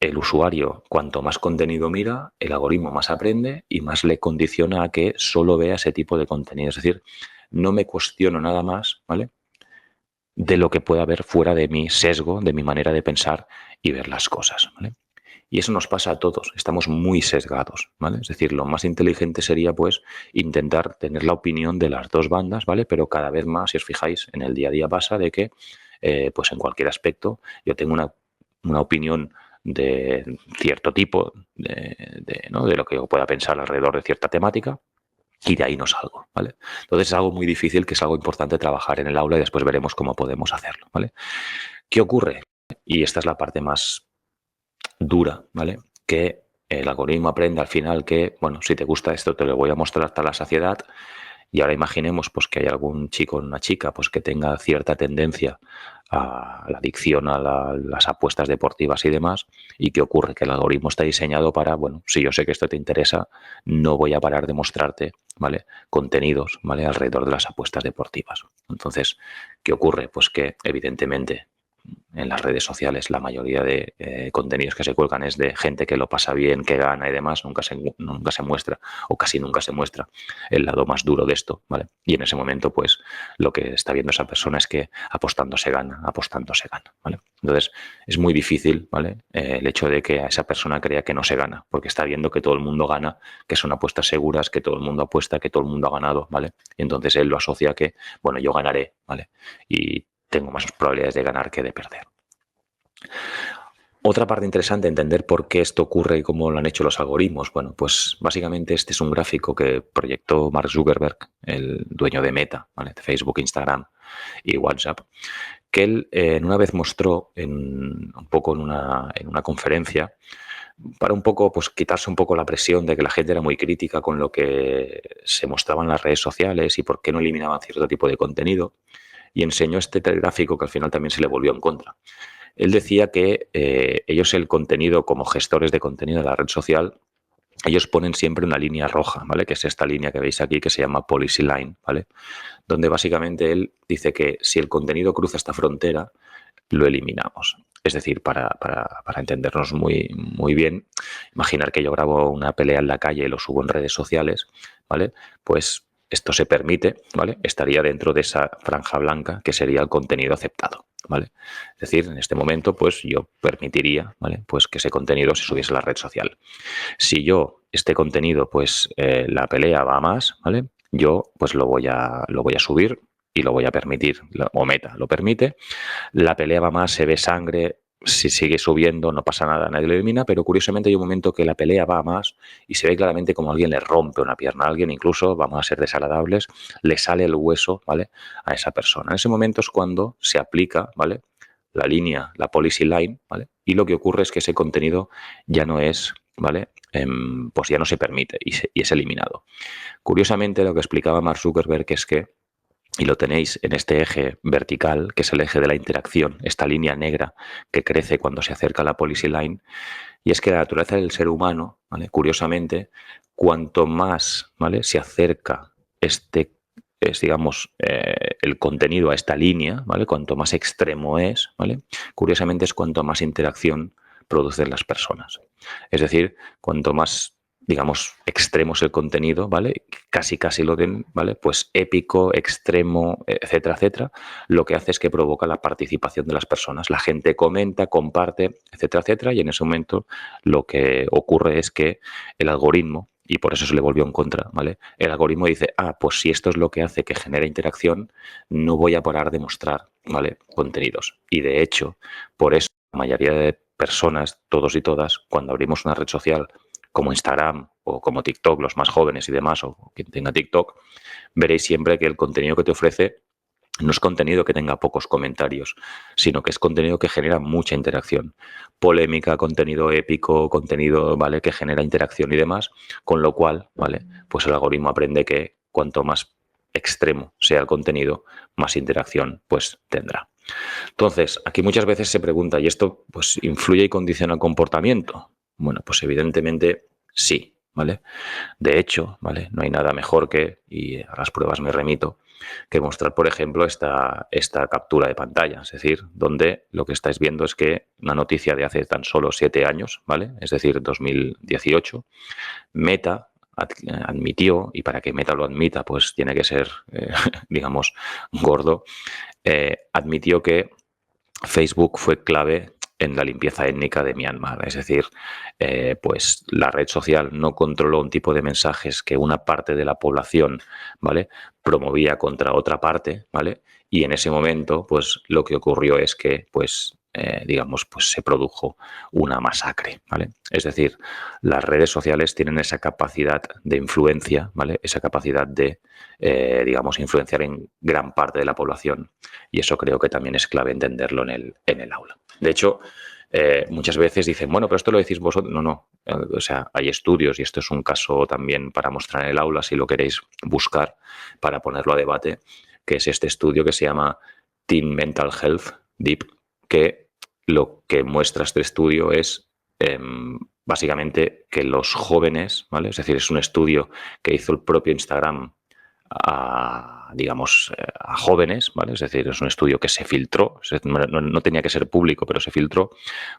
el usuario, cuanto más contenido mira, el algoritmo más aprende y más le condiciona a que solo vea ese tipo de contenido. Es decir, no me cuestiono nada más, ¿vale? De lo que pueda haber fuera de mi sesgo, de mi manera de pensar y ver las cosas, ¿vale? Y eso nos pasa a todos, estamos muy sesgados, ¿vale? Es decir, lo más inteligente sería, pues, intentar tener la opinión de las dos bandas, ¿vale? Pero cada vez más, si os fijáis, en el día a día pasa de que, pues, en cualquier aspecto, yo tengo una opinión de cierto tipo, ¿no? De lo que yo pueda pensar alrededor de cierta temática, y de ahí no salgo, ¿vale? Entonces es algo muy difícil, que es algo importante trabajar en el aula, y después veremos cómo podemos hacerlo, ¿vale? ¿Qué ocurre? Y esta es la parte más dura, ¿vale? Que el algoritmo aprende al final que, bueno, si te gusta esto te lo voy a mostrar hasta la saciedad, y ahora imaginemos pues que hay algún chico o una chica pues que tenga cierta tendencia a la adicción a las apuestas deportivas y demás. ¿Y qué ocurre? Que el algoritmo está diseñado para, bueno, si yo sé que esto te interesa, no voy a parar de mostrarte, ¿vale? Contenidos, ¿vale? Alrededor de las apuestas deportivas. Entonces, ¿qué ocurre? Pues que evidentemente en las redes sociales la mayoría de contenidos que se cuelgan es de gente que lo pasa bien, que gana y demás, nunca se muestra, o casi nunca se muestra, el lado más duro de esto, ¿vale? Y en ese momento, pues, lo que está viendo esa persona es que apostando se gana, ¿vale? Entonces, es muy difícil, ¿vale? El hecho de que a esa persona crea que no se gana, porque está viendo que todo el mundo gana, que son apuestas seguras, que todo el mundo apuesta, que todo el mundo ha ganado, ¿vale? Y entonces él lo asocia a que, bueno, yo ganaré, ¿vale? Y tengo más probabilidades de ganar que de perder. Otra parte interesante, entender por qué esto ocurre y cómo lo han hecho los algoritmos. Bueno, pues básicamente este es un gráfico que proyectó Mark Zuckerberg, el dueño de Meta, ¿vale? De Facebook, Instagram y WhatsApp, que él una vez mostró un poco en una conferencia, para un poco pues quitarse un poco la presión de que la gente era muy crítica con lo que se mostraba en las redes sociales y por qué no eliminaban cierto tipo de contenido. y enseñó este gráfico que al final también se le volvió en contra. Él decía que ellos el contenido, como gestores de contenido de la red social, ellos ponen siempre una línea roja, ¿vale? Que es esta línea que veis aquí que se llama Policy Line, ¿vale? Donde básicamente él dice que si el contenido cruza esta frontera, lo eliminamos. Es decir, para entendernos muy bien, imaginar que yo grabo una pelea en la calle y lo subo en redes sociales, ¿vale? Pues esto se permite, ¿vale? Estaría dentro de esa franja blanca que sería el contenido aceptado, ¿vale? Es decir, en este momento, pues yo permitiría, ¿vale? Pues que ese contenido se subiese a la red social. Si yo, este contenido, pues la pelea va a más, ¿vale? Yo pues lo voy a subir y lo voy a permitir, o Meta lo permite. La pelea va más, se ve sangre, si sigue subiendo no pasa nada, nadie lo elimina, pero curiosamente hay un momento que la pelea va a más y se ve claramente como alguien le rompe una pierna a alguien, incluso, vamos a ser desagradables, le sale el hueso, ¿vale? A esa persona. En ese momento es cuando se aplica, ¿vale? La línea, la policy line, ¿vale? Y lo que ocurre es que ese contenido ya no es, ¿vale? Pues ya no se permite y es eliminado. Curiosamente, lo que explicaba Mark Zuckerberg es que, y lo tenéis en este eje vertical, que es el eje de la interacción, esta línea negra que crece cuando se acerca a la policy line, y es que la naturaleza del ser humano, ¿vale? Curiosamente, cuanto más, ¿vale? se acerca digamos, el contenido a esta línea, ¿vale? Cuanto más extremo es, ¿vale? Curiosamente es cuanto más interacción producen las personas. Es decir, cuanto más, digamos, extremo es el contenido, ¿vale? Casi lo den, ¿vale? Pues épico, extremo, etcétera, etcétera, lo que hace es que provoca la participación de las personas. La gente comenta, comparte, etcétera, etcétera, y en ese momento lo que ocurre es que el algoritmo, y por eso se le volvió en contra, ¿vale? El algoritmo dice, pues si esto es lo que hace que genere interacción, no voy a parar de mostrar, ¿vale? Contenidos. Y de hecho, por eso la mayoría de personas, todos y todas, cuando abrimos una red social como Instagram o como TikTok, los más jóvenes y demás, o quien tenga TikTok, veréis siempre que el contenido que te ofrece no es contenido que tenga pocos comentarios, sino que es contenido que genera mucha interacción. Polémica, contenido épico, contenido, ¿vale? Que genera interacción y demás, con lo cual, ¿vale? Pues el algoritmo aprende que cuanto más extremo sea el contenido, más interacción pues tendrá. Entonces, aquí muchas veces se pregunta, ¿y esto pues influye y condiciona el comportamiento? Bueno, pues evidentemente sí, ¿vale? De hecho, ¿vale? No hay nada mejor que, y a las pruebas me remito, que mostrar, por ejemplo, esta captura de pantalla. Es decir, donde lo que estáis viendo es que una noticia de hace tan solo 7 años, ¿vale? Es decir, 2018, Meta admitió, y para que Meta lo admita, pues tiene que ser, digamos, gordo, admitió que Facebook fue clave en la limpieza étnica de Myanmar. Es decir, pues la red social no controló un tipo de mensajes que una parte de la población, ¿vale? Promovía contra otra parte, ¿vale? Y en ese momento, pues lo que ocurrió es que, pues, digamos, pues se produjo una masacre, ¿vale? Es decir, las redes sociales tienen esa capacidad de influencia, ¿vale? Esa capacidad de, digamos, influenciar en gran parte de la población. Y eso creo que también es clave entenderlo en el aula. De hecho, muchas veces dicen, bueno, pero esto lo decís vosotros. No, no. O sea, hay estudios y esto es un caso también para mostrar en el aula, si lo queréis buscar, para ponerlo a debate, que es este estudio que se llama Teen Mental Health, DEEP, que lo que muestra este estudio es básicamente que los jóvenes, ¿vale? Es decir, es un estudio que hizo el propio Instagram digamos, a jóvenes, ¿vale? Es decir, es un estudio que se filtró, no tenía que ser público, pero se filtró,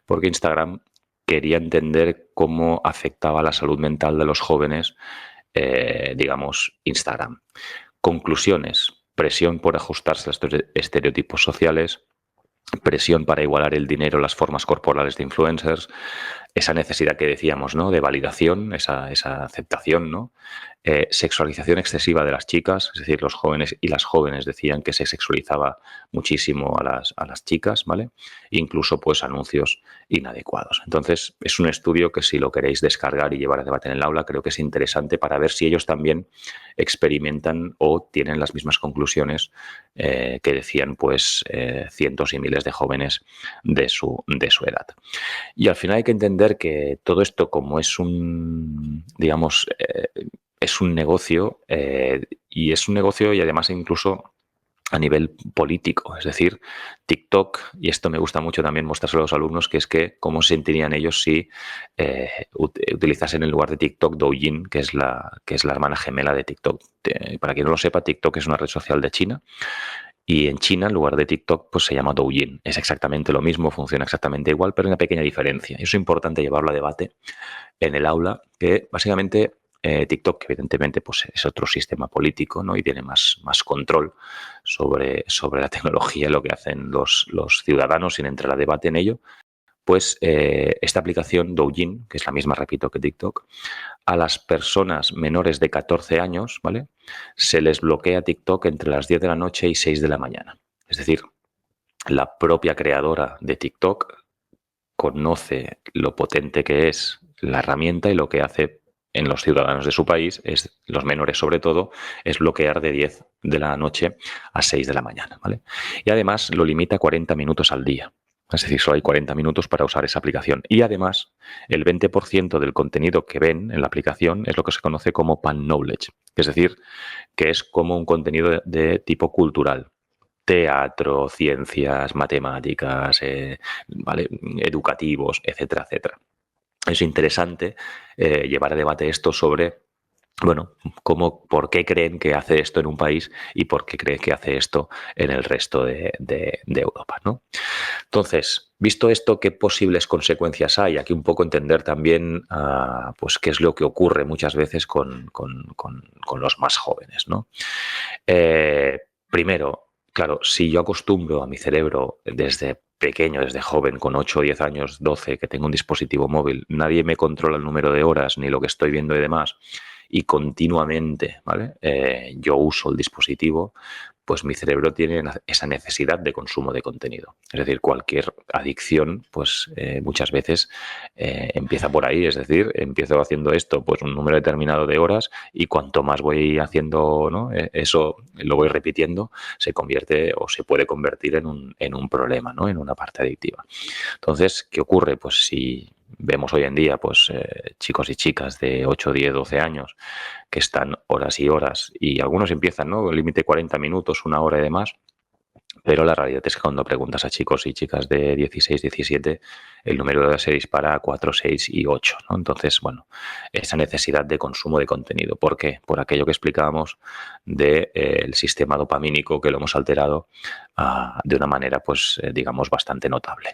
porque Instagram quería entender cómo afectaba la salud mental de los jóvenes, digamos, Instagram. Conclusiones: presión por ajustarse a estos estereotipos sociales, presión para igualar el dinero, las formas corporales de influencers, esa necesidad que decíamos, ¿no? De validación, esa aceptación, ¿no? Sexualización excesiva de las chicas, es decir, los jóvenes y las jóvenes decían que se sexualizaba muchísimo a las chicas, ¿vale? Incluso, pues, anuncios inadecuados. Entonces, es un estudio que si lo queréis descargar y llevar a debate en el aula, creo que es interesante para ver si ellos también experimentan o tienen las mismas conclusiones que decían, pues, cientos y miles de jóvenes de su edad. Y al final hay que entender que todo esto, como es un, digamos, es un negocio, y es un negocio y además incluso a nivel político. Es decir, TikTok, y esto me gusta mucho también mostrárselo a los alumnos, que es que cómo se sentirían ellos si utilizasen en lugar de TikTok Douyin, que es la hermana gemela de TikTok. Para quien no lo sepa, TikTok es una red social de China. Y en China, en lugar de TikTok, pues se llama Douyin. Es exactamente lo mismo, funciona exactamente igual, pero hay una pequeña diferencia. Y eso es importante llevarlo a debate en el aula, que básicamente TikTok, evidentemente, pues es otro sistema político, ¿no? Y tiene más control sobre la tecnología y lo que hacen los ciudadanos sin entrar a debate en ello. Pues esta aplicación Douyin, que es la misma, repito, que TikTok, a las personas menores de 14 años, ¿vale? Se les bloquea TikTok entre las 10 de la noche y 6 de la mañana. Es decir, la propia creadora de TikTok conoce lo potente que es la herramienta y lo que hace en los ciudadanos de su país, es, los menores sobre todo, es bloquear de 10 de la noche a 6 de la mañana, ¿vale? Y además lo limita a 40 minutos al día. Es decir, solo hay 40 minutos para usar esa aplicación. Y además, el 20% del contenido que ven en la aplicación es lo que se conoce como pan knowledge. Es decir, que es como un contenido de tipo cultural. Teatro, ciencias, matemáticas, ¿vale? Educativos, etcétera, etcétera. Es interesante llevar a debate esto sobre, bueno, por qué creen que hace esto en un país y por qué creen que hace esto en el resto de Europa, ¿no? Entonces, visto esto, ¿qué posibles consecuencias hay? Aquí un poco entender también pues qué es lo que ocurre muchas veces con los más jóvenes, ¿no? Primero, claro, si yo acostumbro a mi cerebro desde pequeño, desde joven, con 8, 10 años, 12, que tengo un dispositivo móvil, nadie me controla el número de horas ni lo que estoy viendo y demás, y continuamente, ¿vale? Yo uso el dispositivo, pues mi cerebro tiene esa necesidad de consumo de contenido. Es decir, cualquier adicción, pues muchas veces empieza por ahí. Es decir, empiezo haciendo esto, pues un número determinado de horas y cuanto más voy haciendo, ¿no? Eso lo voy repitiendo, se convierte o se puede convertir en un problema, ¿no? En una parte adictiva. Entonces, ¿qué ocurre? Pues si vemos hoy en día pues chicos y chicas de 8, 10, 12 años que están horas y horas y algunos empiezan, ¿no? El límite 40 minutos, una hora y demás, pero la realidad es que cuando preguntas a chicos y chicas de 16, 17, el número de horas se dispara a 4, 6 y 8, ¿no? Entonces, bueno, esa necesidad de consumo de contenido. ¿Por qué? Por aquello que explicábamos del sistema dopamínico que lo hemos alterado de una manera, pues, digamos, bastante notable.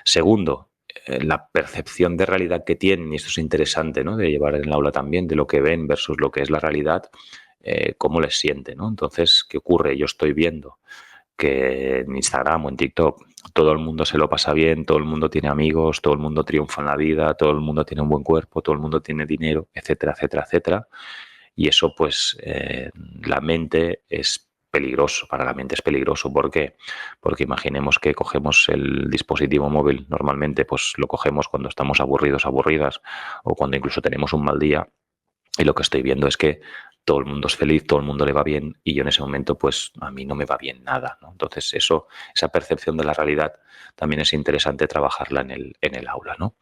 Segundo, la percepción de realidad que tienen, y esto es interesante, ¿no? De llevar en el aula también, de lo que ven versus lo que es la realidad, cómo les siente, ¿no? Entonces, ¿qué ocurre? Yo estoy viendo que en Instagram o en TikTok todo el mundo se lo pasa bien, todo el mundo tiene amigos, todo el mundo triunfa en la vida, todo el mundo tiene un buen cuerpo, todo el mundo tiene dinero, etcétera, etcétera, etcétera. Y eso, pues, la mente es peligroso, para la mente es peligroso. ¿Por qué? Porque imaginemos que cogemos el dispositivo móvil, normalmente pues lo cogemos cuando estamos aburridos, aburridas, o cuando incluso tenemos un mal día, y lo que estoy viendo es que todo el mundo es feliz, todo el mundo le va bien y yo en ese momento pues a mí no me va bien nada, ¿no? Entonces esa percepción de la realidad también es interesante trabajarla en el aula, ¿no?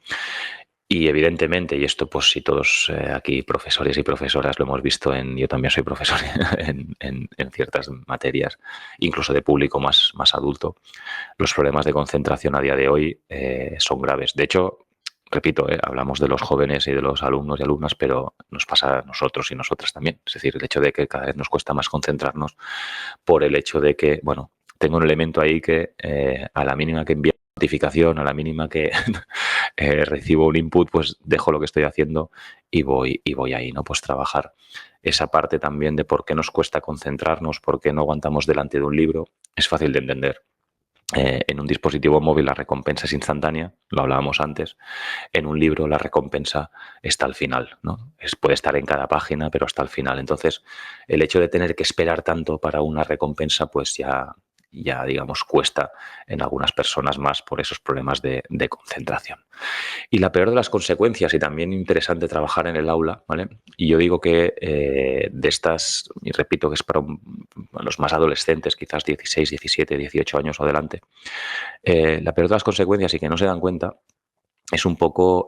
Y evidentemente, y esto pues si todos aquí profesores y profesoras lo hemos visto yo también soy profesor en ciertas materias, incluso de público más adulto, los problemas de concentración a día de hoy son graves. De hecho, repito, hablamos de los jóvenes y de los alumnos y alumnas, pero nos pasa a nosotros y nosotras también. Es decir, el hecho de que cada vez nos cuesta más concentrarnos por el hecho de que, bueno, tengo un elemento ahí que a la mínima que envío notificación, a la mínima que recibo un input, pues dejo lo que estoy haciendo y voy ahí, ¿no? Pues trabajar esa parte también de por qué nos cuesta concentrarnos, por qué no aguantamos delante de un libro, es fácil de entender. En un dispositivo móvil la recompensa es instantánea, lo hablábamos antes. En un libro la recompensa está al final, ¿no? Puede estar en cada página, pero hasta el final. Entonces, el hecho de tener que esperar tanto para una recompensa, pues ya digamos, cuesta en algunas personas más por esos problemas de concentración. Y la peor de las consecuencias, y también interesante trabajar en el aula, ¿vale? Y yo digo que de estas, y repito que es para los más adolescentes, quizás 16, 17, 18 años o adelante, la peor de las consecuencias y que no se dan cuenta es un poco,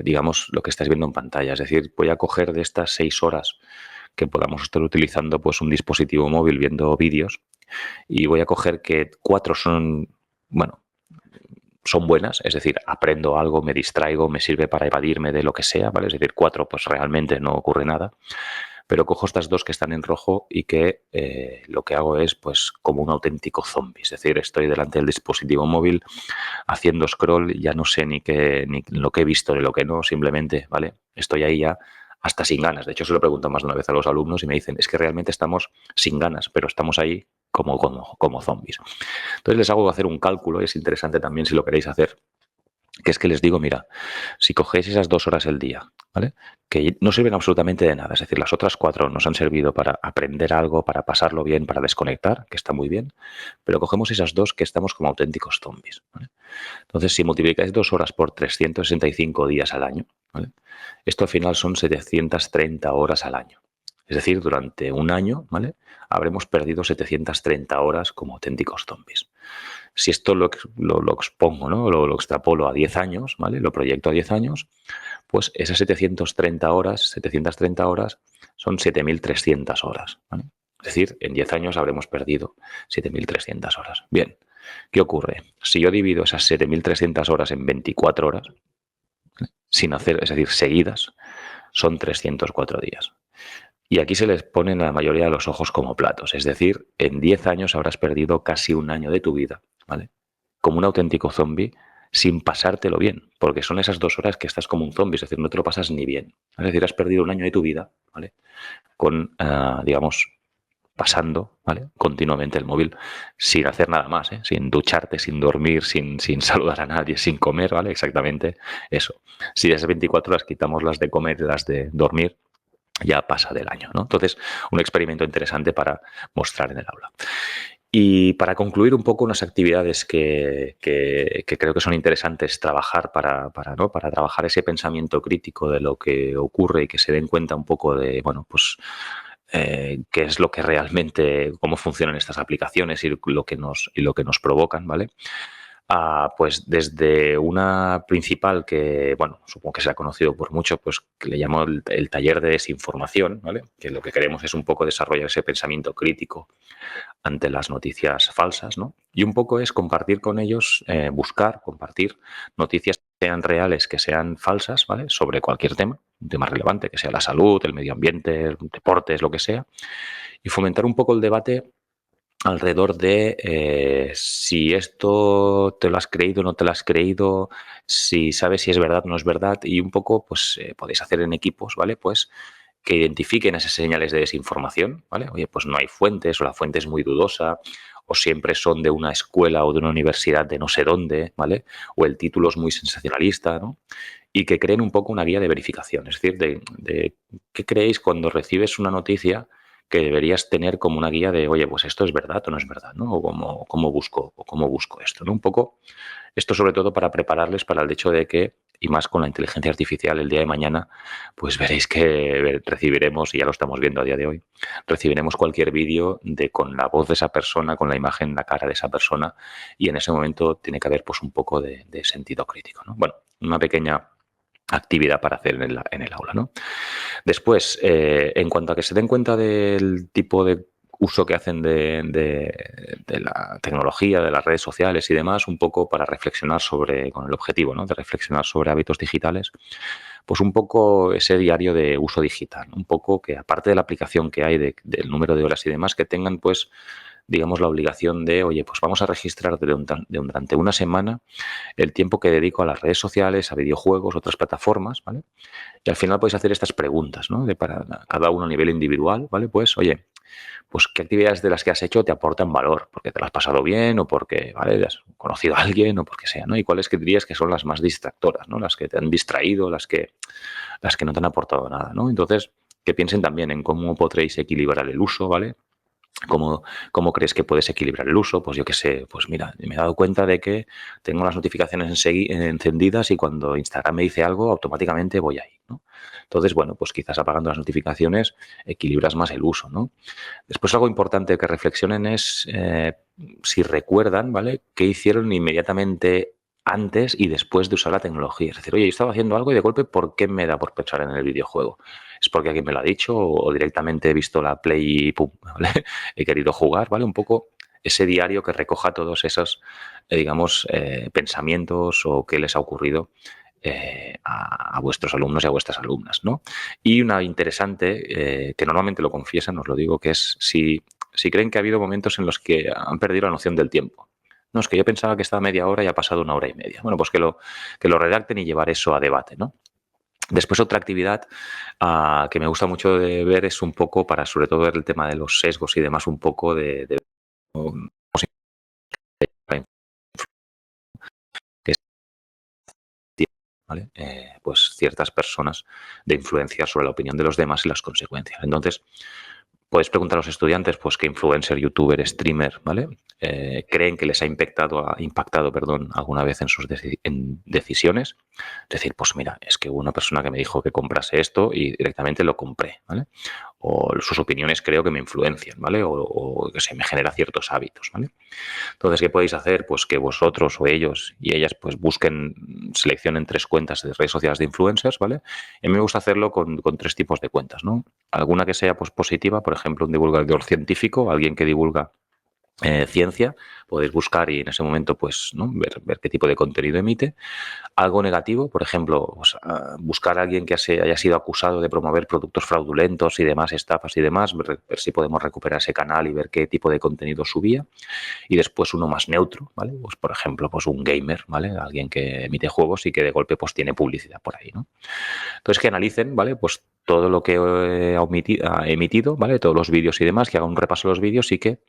digamos, lo que estáis viendo en pantalla. Es decir, voy a coger de estas 6 horas que podamos estar utilizando pues un dispositivo móvil viendo vídeos, y voy a coger que 4 son, bueno, son buenas, es decir, aprendo algo, me distraigo, me sirve para evadirme de lo que sea, ¿vale? Es decir, 4 pues realmente no ocurre nada, pero cojo estas 2 que están en rojo y que lo que hago es pues como un auténtico zombie, es decir, estoy delante del dispositivo móvil haciendo scroll, ya no sé ni lo que he visto ni lo que no, simplemente, ¿vale? Estoy ahí ya hasta sin ganas. De hecho, se lo pregunto más de una vez a los alumnos y me dicen, es que realmente estamos sin ganas, pero estamos ahí como zombies. Entonces les hago hacer un cálculo, y es interesante también si lo queréis hacer, que es que les digo, mira, si cogéis esas 2 horas el día, ¿vale? Que no sirven absolutamente de nada, es decir, las otras 4 nos han servido para aprender algo, para pasarlo bien, para desconectar, que está muy bien, pero cogemos esas 2 que estamos como auténticos zombies, ¿vale? Entonces, si multiplicáis 2 horas por 365 días al año, ¿vale? Esto al final son 730 horas al año. Es decir, durante un año, ¿vale? Habremos perdido 730 horas como auténticos zombies. Si esto lo expongo, ¿no? Lo extrapolo a 10 años, ¿vale? Lo proyecto a 10 años, pues esas 730 horas son 7.300 horas, ¿vale? Es decir, en 10 años habremos perdido 7.300 horas. Bien, ¿qué ocurre? Si yo divido esas 7.300 horas en 24 horas, ¿vale? Sin hacer, es decir, seguidas, son 304 días. Y aquí se les ponen a la mayoría de los ojos como platos. Es decir, en 10 años habrás perdido casi un año de tu vida, ¿vale? Como un auténtico zombie sin pasártelo bien, porque son esas 2 horas que estás como un zombie, es decir, no te lo pasas ni bien. Es decir, has perdido un año de tu vida, ¿vale? Con, digamos, pasando, ¿vale? Continuamente el móvil sin hacer nada más, ¿eh? Sin ducharte, sin dormir, sin saludar a nadie, sin comer, ¿vale? Exactamente eso. Si de esas 24 horas quitamos las de comer y las de dormir, ya pasa del año, ¿no? Entonces, un experimento interesante para mostrar en el aula. Y para concluir un poco unas actividades que creo que son interesantes trabajar ¿no? Para trabajar ese pensamiento crítico de lo que ocurre y que se den cuenta un poco de, bueno, pues qué es lo que realmente, cómo funcionan estas aplicaciones y lo que nos provocan, ¿vale? Pues desde una principal que, bueno, supongo que se ha conocido por mucho, pues que le llamo el taller de desinformación, ¿vale? Que lo que queremos es un poco desarrollar ese pensamiento crítico ante las noticias falsas, ¿no? Y un poco es compartir con ellos, compartir noticias que sean reales, que sean falsas, ¿vale? Sobre cualquier tema, un tema relevante, que sea la salud, el medio ambiente, deportes, lo que sea, y fomentar un poco el debate alrededor de si esto te lo has creído o no te lo has creído, si sabes si es verdad o no es verdad, y un poco, pues podéis hacer en equipos, ¿vale? Pues que identifiquen esas señales de desinformación, ¿vale? Oye, pues no hay fuentes o la fuente es muy dudosa o siempre son de una escuela o de una universidad de no sé dónde, ¿vale? O el título es muy sensacionalista, ¿no? Y que creen un poco una guía de verificación, es decir, de qué creéis cuando recibes una noticia que deberías tener como una guía de, oye, pues esto es verdad o no es verdad, ¿no? O cómo busco esto, ¿no? Un poco esto sobre todo para prepararles para el hecho de que, y más con la inteligencia artificial el día de mañana, pues veréis que recibiremos, y ya lo estamos viendo a día de hoy, recibiremos cualquier vídeo de con la voz de esa persona, con la imagen, la cara de esa persona, y en ese momento tiene que haber pues un poco de sentido crítico, ¿no? Bueno, una pequeña actividad para hacer en el aula, ¿no? Después, en cuanto a que se den cuenta del tipo de uso que hacen de la tecnología, de las redes sociales y demás, un poco para reflexionar sobre, con el objetivo, ¿no? De reflexionar sobre hábitos digitales, pues un poco ese diario de uso digital, ¿no? Un poco que aparte de la aplicación que hay del número de horas y demás, que tengan pues digamos la obligación de, oye, pues vamos a registrar durante una semana el tiempo que dedico a las redes sociales, a videojuegos, otras plataformas, ¿vale? Y al final podéis hacer estas preguntas, ¿no? Para cada uno a nivel individual, ¿vale? Pues, oye, pues qué actividades de las que has hecho te aportan valor, porque te lo has pasado bien o porque, ¿vale? Has conocido a alguien o porque sea, ¿no? Y cuáles que dirías que son las más distractoras, ¿no? Las que te han distraído, las que no te han aportado nada, ¿no? Entonces, que piensen también en cómo podréis equilibrar el uso, ¿vale? ¿Cómo crees que puedes equilibrar el uso? Pues yo qué sé, pues mira, me he dado cuenta de que tengo las notificaciones encendidas y cuando Instagram me dice algo, automáticamente voy ahí, ¿no? Entonces, bueno, pues quizás apagando las notificaciones equilibras más el uso, ¿no? Después algo importante que reflexionen es si recuerdan, ¿vale? ¿Qué hicieron inmediatamente antes y después de usar la tecnología? Es decir, oye, yo estaba haciendo algo y de golpe, ¿por qué me da por pensar en el videojuego? ¿Es porque alguien me lo ha dicho o directamente he visto la play y pum, ¿vale? He querido jugar, ¿vale? Un poco ese diario que recoja todos esos, digamos, pensamientos o qué les ha ocurrido a vuestros alumnos y a vuestras alumnas, ¿no? Y una interesante, que normalmente lo confiesan, os lo digo, que es si creen que ha habido momentos en los que han perdido la noción del tiempo. No, es que yo pensaba que estaba media hora y ha pasado 1 hora y media. Bueno, pues que lo redacten y llevar eso a debate, ¿no? Después otra actividad que me gusta mucho de ver es un poco para sobre todo ver el tema de los sesgos y demás, un poco de cómo se que tiene, ¿vale? Pues ciertas personas de influenciar sobre la opinión de los demás y las consecuencias. Entonces, puedes preguntar a los estudiantes, pues, qué influencer, youtuber, streamer, ¿vale? Creen que les ha impactado, perdón, alguna vez en sus en decisiones. Es decir, pues mira, es que hubo una persona que me dijo que comprase esto y directamente lo compré, ¿vale? O sus opiniones creo que me influencian, ¿vale? O que se me genera ciertos hábitos, ¿vale? Entonces, ¿qué podéis hacer? Pues que vosotros o ellos y ellas pues busquen, seleccionen 3 cuentas de redes sociales de influencers, ¿vale? Y a mí me gusta hacerlo con 3 tipos de cuentas, ¿no? Alguna que sea pues positiva, por ejemplo, un divulgador científico, alguien que divulga ciencia, podéis buscar y en ese momento pues ¿no? ver qué tipo de contenido emite. Algo negativo, por ejemplo, pues, buscar a alguien que haya sido acusado de promover productos fraudulentos y demás, estafas y demás, ver si podemos recuperar ese canal y ver qué tipo de contenido subía. Y después uno más neutro, ¿vale? Pues por ejemplo, pues un gamer, ¿vale? Alguien que emite juegos y que de golpe pues tiene publicidad por ahí, ¿no? Entonces que analicen, ¿vale? Pues todo lo que ha emitido, ¿vale? Todos los vídeos y demás, que hagan un repaso de los vídeos y que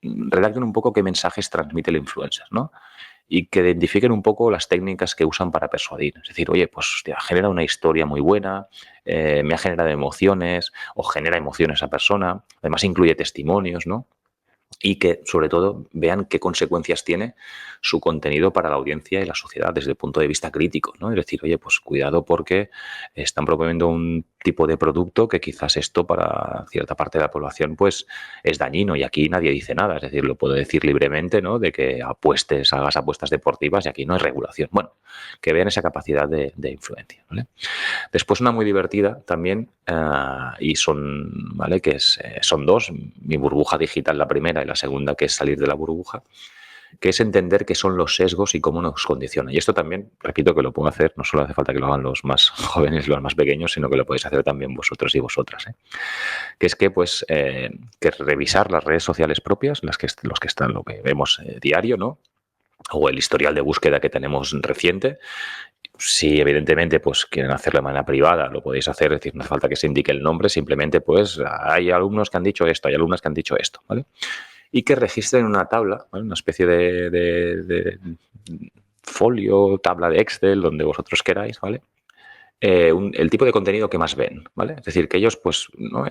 redacten un poco qué mensajes transmite el influencer, ¿no? Y que identifiquen un poco las técnicas que usan para persuadir. Es decir, oye, pues hostia, genera una historia muy buena, me ha generado emociones o genera emociones a persona, además incluye testimonios, ¿no? Y que, sobre todo, vean qué consecuencias tiene su contenido para la audiencia y la sociedad desde el punto de vista crítico, ¿no? Es decir, oye, pues cuidado porque están proponiendo un tipo de producto que quizás esto para cierta parte de la población pues es dañino y aquí nadie dice nada, es decir, lo puedo decir libremente, ¿no? De que hagas apuestas deportivas y aquí no hay regulación. Bueno, que vean esa capacidad de influencia, ¿vale? Después una muy divertida también, y son, ¿vale? Son dos, mi burbuja digital la primera y la segunda que es salir de la burbuja, que es entender qué son los sesgos y cómo nos condicionan. Y esto también, repito, que lo puedo hacer, no solo hace falta que lo hagan los más jóvenes, los más pequeños, sino que lo podéis hacer también vosotros y vosotras. Que es que, pues, que revisar las redes sociales propias, los que están, lo que vemos diario, ¿no? O el historial de búsqueda que tenemos reciente. Si evidentemente pues quieren hacerlo de manera privada, lo podéis hacer, es decir, no hace falta que se indique el nombre, simplemente pues hay alumnos que han dicho esto, hay alumnas que han dicho esto, ¿vale? Y que registren una tabla, ¿vale? Una especie de folio, tabla de Excel, donde vosotros queráis, ¿vale? El tipo de contenido que más ven, ¿vale? Es decir, que ellos pues, ¿no?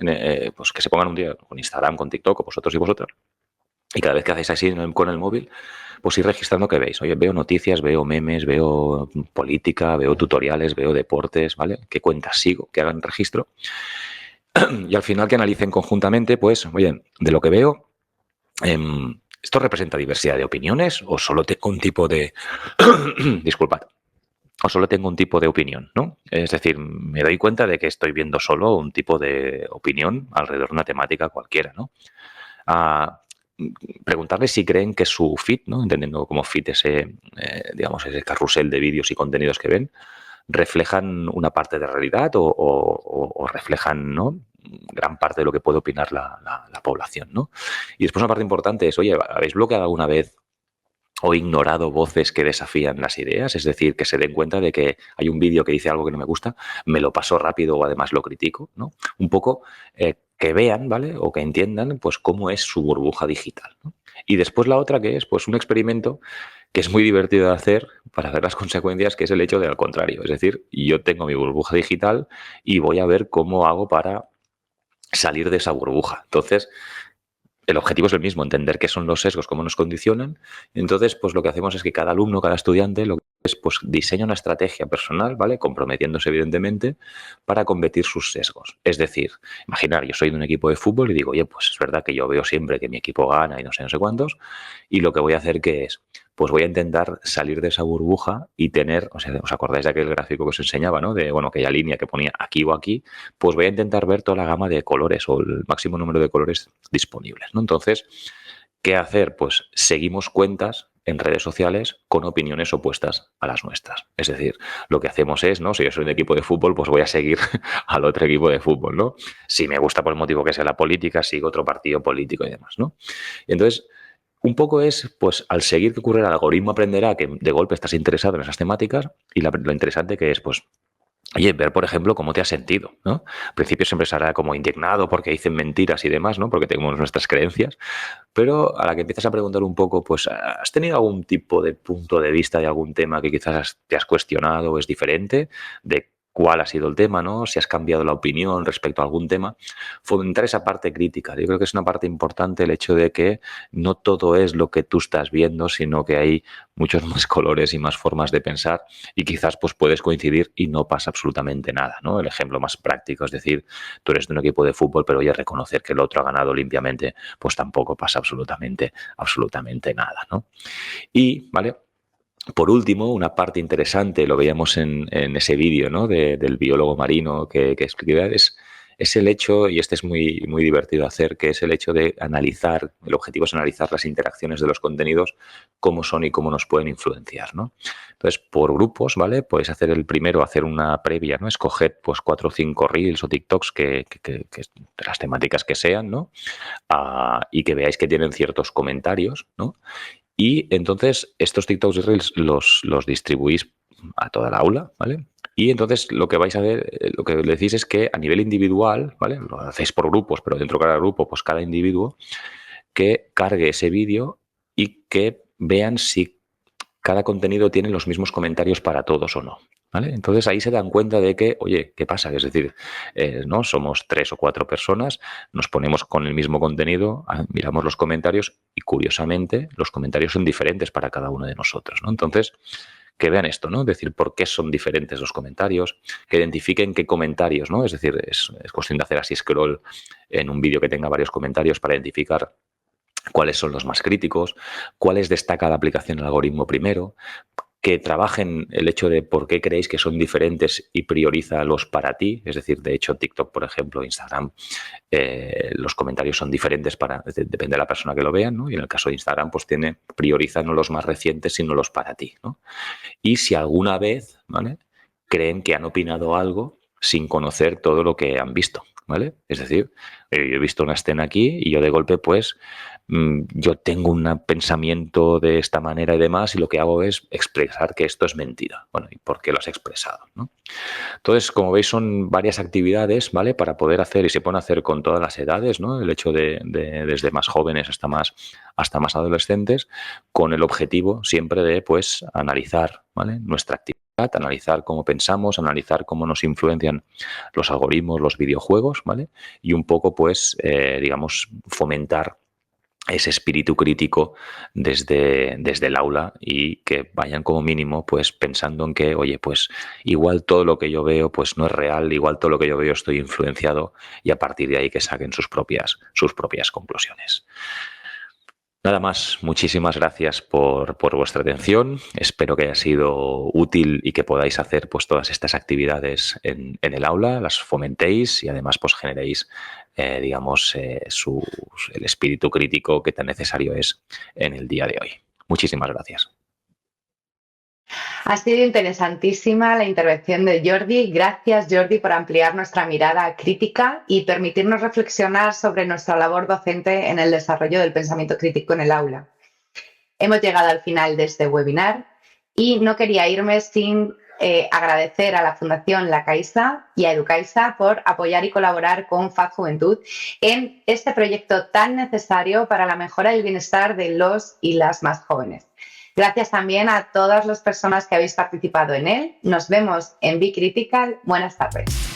Pues que se pongan un día con Instagram, con TikTok, o vosotros y vosotras, y cada vez que hacéis así con el móvil, pues ir registrando que veis. Oye, veo noticias, veo memes, veo política, veo tutoriales, veo deportes, ¿vale? ¿Qué cuentas sigo? Que hagan registro. Y al final que analicen conjuntamente, pues, oye, de lo que veo, ¿esto representa diversidad de opiniones o solo tengo un tipo de... Disculpad. O solo tengo un tipo de opinión, ¿no? Es decir, me doy cuenta de que estoy viendo solo un tipo de opinión alrededor de una temática cualquiera, ¿no? A preguntarles si creen que su feed, ¿no? Entendiendo como feed ese, digamos, ese carrusel de vídeos y contenidos que ven, reflejan una parte de realidad o reflejan, ¿no? Gran parte de lo que puede opinar la población, ¿no? Y después una parte importante es, oye, ¿habéis bloqueado alguna vez o ignorado voces que desafían las ideas? Es decir, que se den cuenta de que hay un vídeo que dice algo que no me gusta, me lo paso rápido o además lo critico, ¿no? Un poco que vean, ¿vale? O que entiendan, pues, cómo es su burbuja digital, ¿no? Y después la otra que es, pues, un experimento que es muy divertido de hacer para ver las consecuencias, que es el hecho de al contrario. Es decir, yo tengo mi burbuja digital y voy a ver cómo hago para salir de esa burbuja. Entonces, el objetivo es el mismo, entender qué son los sesgos, cómo nos condicionan. Entonces, pues lo que hacemos es que cada alumno, cada estudiante, lo que es, pues diseña una estrategia personal, ¿vale? Comprometiéndose, evidentemente, para combatir sus sesgos. Es decir, imaginar, yo soy de un equipo de fútbol y digo, oye, pues es verdad que yo veo siempre que mi equipo gana y no sé cuántos, y lo que voy a hacer que es, pues voy a intentar salir de esa burbuja y tener, o sea, ¿os acordáis de aquel gráfico que os enseñaba, ¿no? De, bueno, aquella línea que ponía aquí o aquí, pues voy a intentar ver toda la gama de colores o el máximo número de colores disponibles, ¿no? Entonces, ¿Qué hacer? Pues seguimos cuentas en redes sociales con opiniones opuestas a las nuestras. Es decir, lo que hacemos es, ¿no? Si yo soy de equipo de fútbol, pues voy a seguir al otro equipo de fútbol, ¿no? Si me gusta por el motivo que sea la política, sigo otro partido político y demás, ¿no? Y entonces, un poco es, pues, al seguir que ocurre, el algoritmo aprenderá que de golpe estás interesado en esas temáticas y lo interesante que es, pues, oye, ver, por ejemplo, cómo te has sentido, ¿no? Al principio siempre se hará como indignado porque dicen mentiras y demás, ¿no? Porque tenemos nuestras creencias, pero a la que empiezas a preguntar un poco, pues, ¿has tenido algún tipo de punto de vista de algún tema que quizás te has cuestionado o es diferente? ¿De cuál ha sido el tema, ¿no? Si has cambiado la opinión respecto a algún tema. Fomentar esa parte crítica. Yo creo que es una parte importante el hecho de que no todo es lo que tú estás viendo, sino que hay muchos más colores y más formas de pensar y quizás pues puedes coincidir y no pasa absolutamente nada, ¿no? El ejemplo más práctico, es decir, tú eres de un equipo de fútbol, pero oye, reconocer que el otro ha ganado limpiamente, pues tampoco pasa absolutamente nada, ¿no? Y, ¿vale? Por último, una parte interesante, lo veíamos en ese vídeo, ¿no? Del biólogo marino que explica, es el hecho, y este es muy divertido hacer, que es el hecho de analizar, el objetivo es analizar las interacciones de los contenidos, cómo son y cómo nos pueden influenciar, ¿no? Entonces, por grupos, ¿vale? Podéis hacer el primero, hacer una previa, ¿no? Escoged pues 4 o 5 reels o TikToks que de las temáticas que sean, ¿no? Y que veáis que tienen ciertos comentarios, ¿no? Y entonces estos TikToks y Reels los distribuís a toda la aula, ¿vale? Y entonces lo que vais a ver, lo que decís es que a nivel individual, ¿vale? Lo hacéis por grupos, pero dentro de cada grupo, pues cada individuo que cargue ese vídeo y que vean si cada contenido tiene los mismos comentarios para todos o no. ¿Vale? Entonces ahí se dan cuenta de que, oye, ¿qué pasa? Es decir, ¿no? Somos 3 o 4 personas, nos ponemos con el mismo contenido, miramos los comentarios y curiosamente los comentarios son diferentes para cada uno de nosotros, ¿no? Entonces, que vean esto, ¿no? Es decir, por qué son diferentes los comentarios, que identifiquen qué comentarios, ¿no? Es decir, es cuestión de hacer así scroll en un vídeo que tenga varios comentarios para identificar cuáles son los más críticos, cuáles destaca la aplicación del algoritmo primero, que trabajen el hecho de por qué creéis que son diferentes y prioriza los para ti. Es decir, de hecho, TikTok, por ejemplo, Instagram, los comentarios son diferentes depende de la persona que lo vean, ¿no? Y en el caso de Instagram, pues prioriza no los más recientes, sino los para ti, ¿no? Y si alguna vez, ¿vale? Creen que han opinado algo sin conocer todo lo que han visto, ¿vale? Es decir, yo he visto una escena aquí y yo de golpe, pues, yo tengo un pensamiento de esta manera y demás y lo que hago es expresar que esto es mentira. Bueno, ¿y por qué lo has expresado, no? Entonces, como veis, son varias actividades, ¿vale? Para poder hacer, y se pueden hacer con todas las edades, ¿no? El hecho de desde más jóvenes hasta más adolescentes, con el objetivo siempre de, pues, analizar, ¿vale? Nuestra actividad, analizar cómo pensamos, analizar cómo nos influencian los algoritmos, los videojuegos, ¿vale? Y un poco, pues, digamos, fomentar ese espíritu crítico desde el aula y que vayan como mínimo pues pensando en que, oye, pues igual todo lo que yo veo pues no es real, igual todo lo que yo veo estoy influenciado y a partir de ahí que saquen sus propias conclusiones. Nada más, muchísimas gracias por vuestra atención. Espero que haya sido útil y que podáis hacer pues todas estas actividades en el aula, las fomentéis y además pues generéis, digamos, el espíritu crítico que tan necesario es en el día de hoy. Muchísimas gracias. Ha sido interesantísima la intervención de Jordi. Gracias, Jordi, por ampliar nuestra mirada crítica y permitirnos reflexionar sobre nuestra labor docente en el desarrollo del pensamiento crítico en el aula. Hemos llegado al final de este webinar y no quería irme sin agradecer a la Fundación La Caixa y a Educaixa por apoyar y colaborar con FAD Juventud en este proyecto tan necesario para la mejora del bienestar de los y las más jóvenes. Gracias también a todas las personas que habéis participado en él. Nos vemos en Be Critical. Buenas tardes.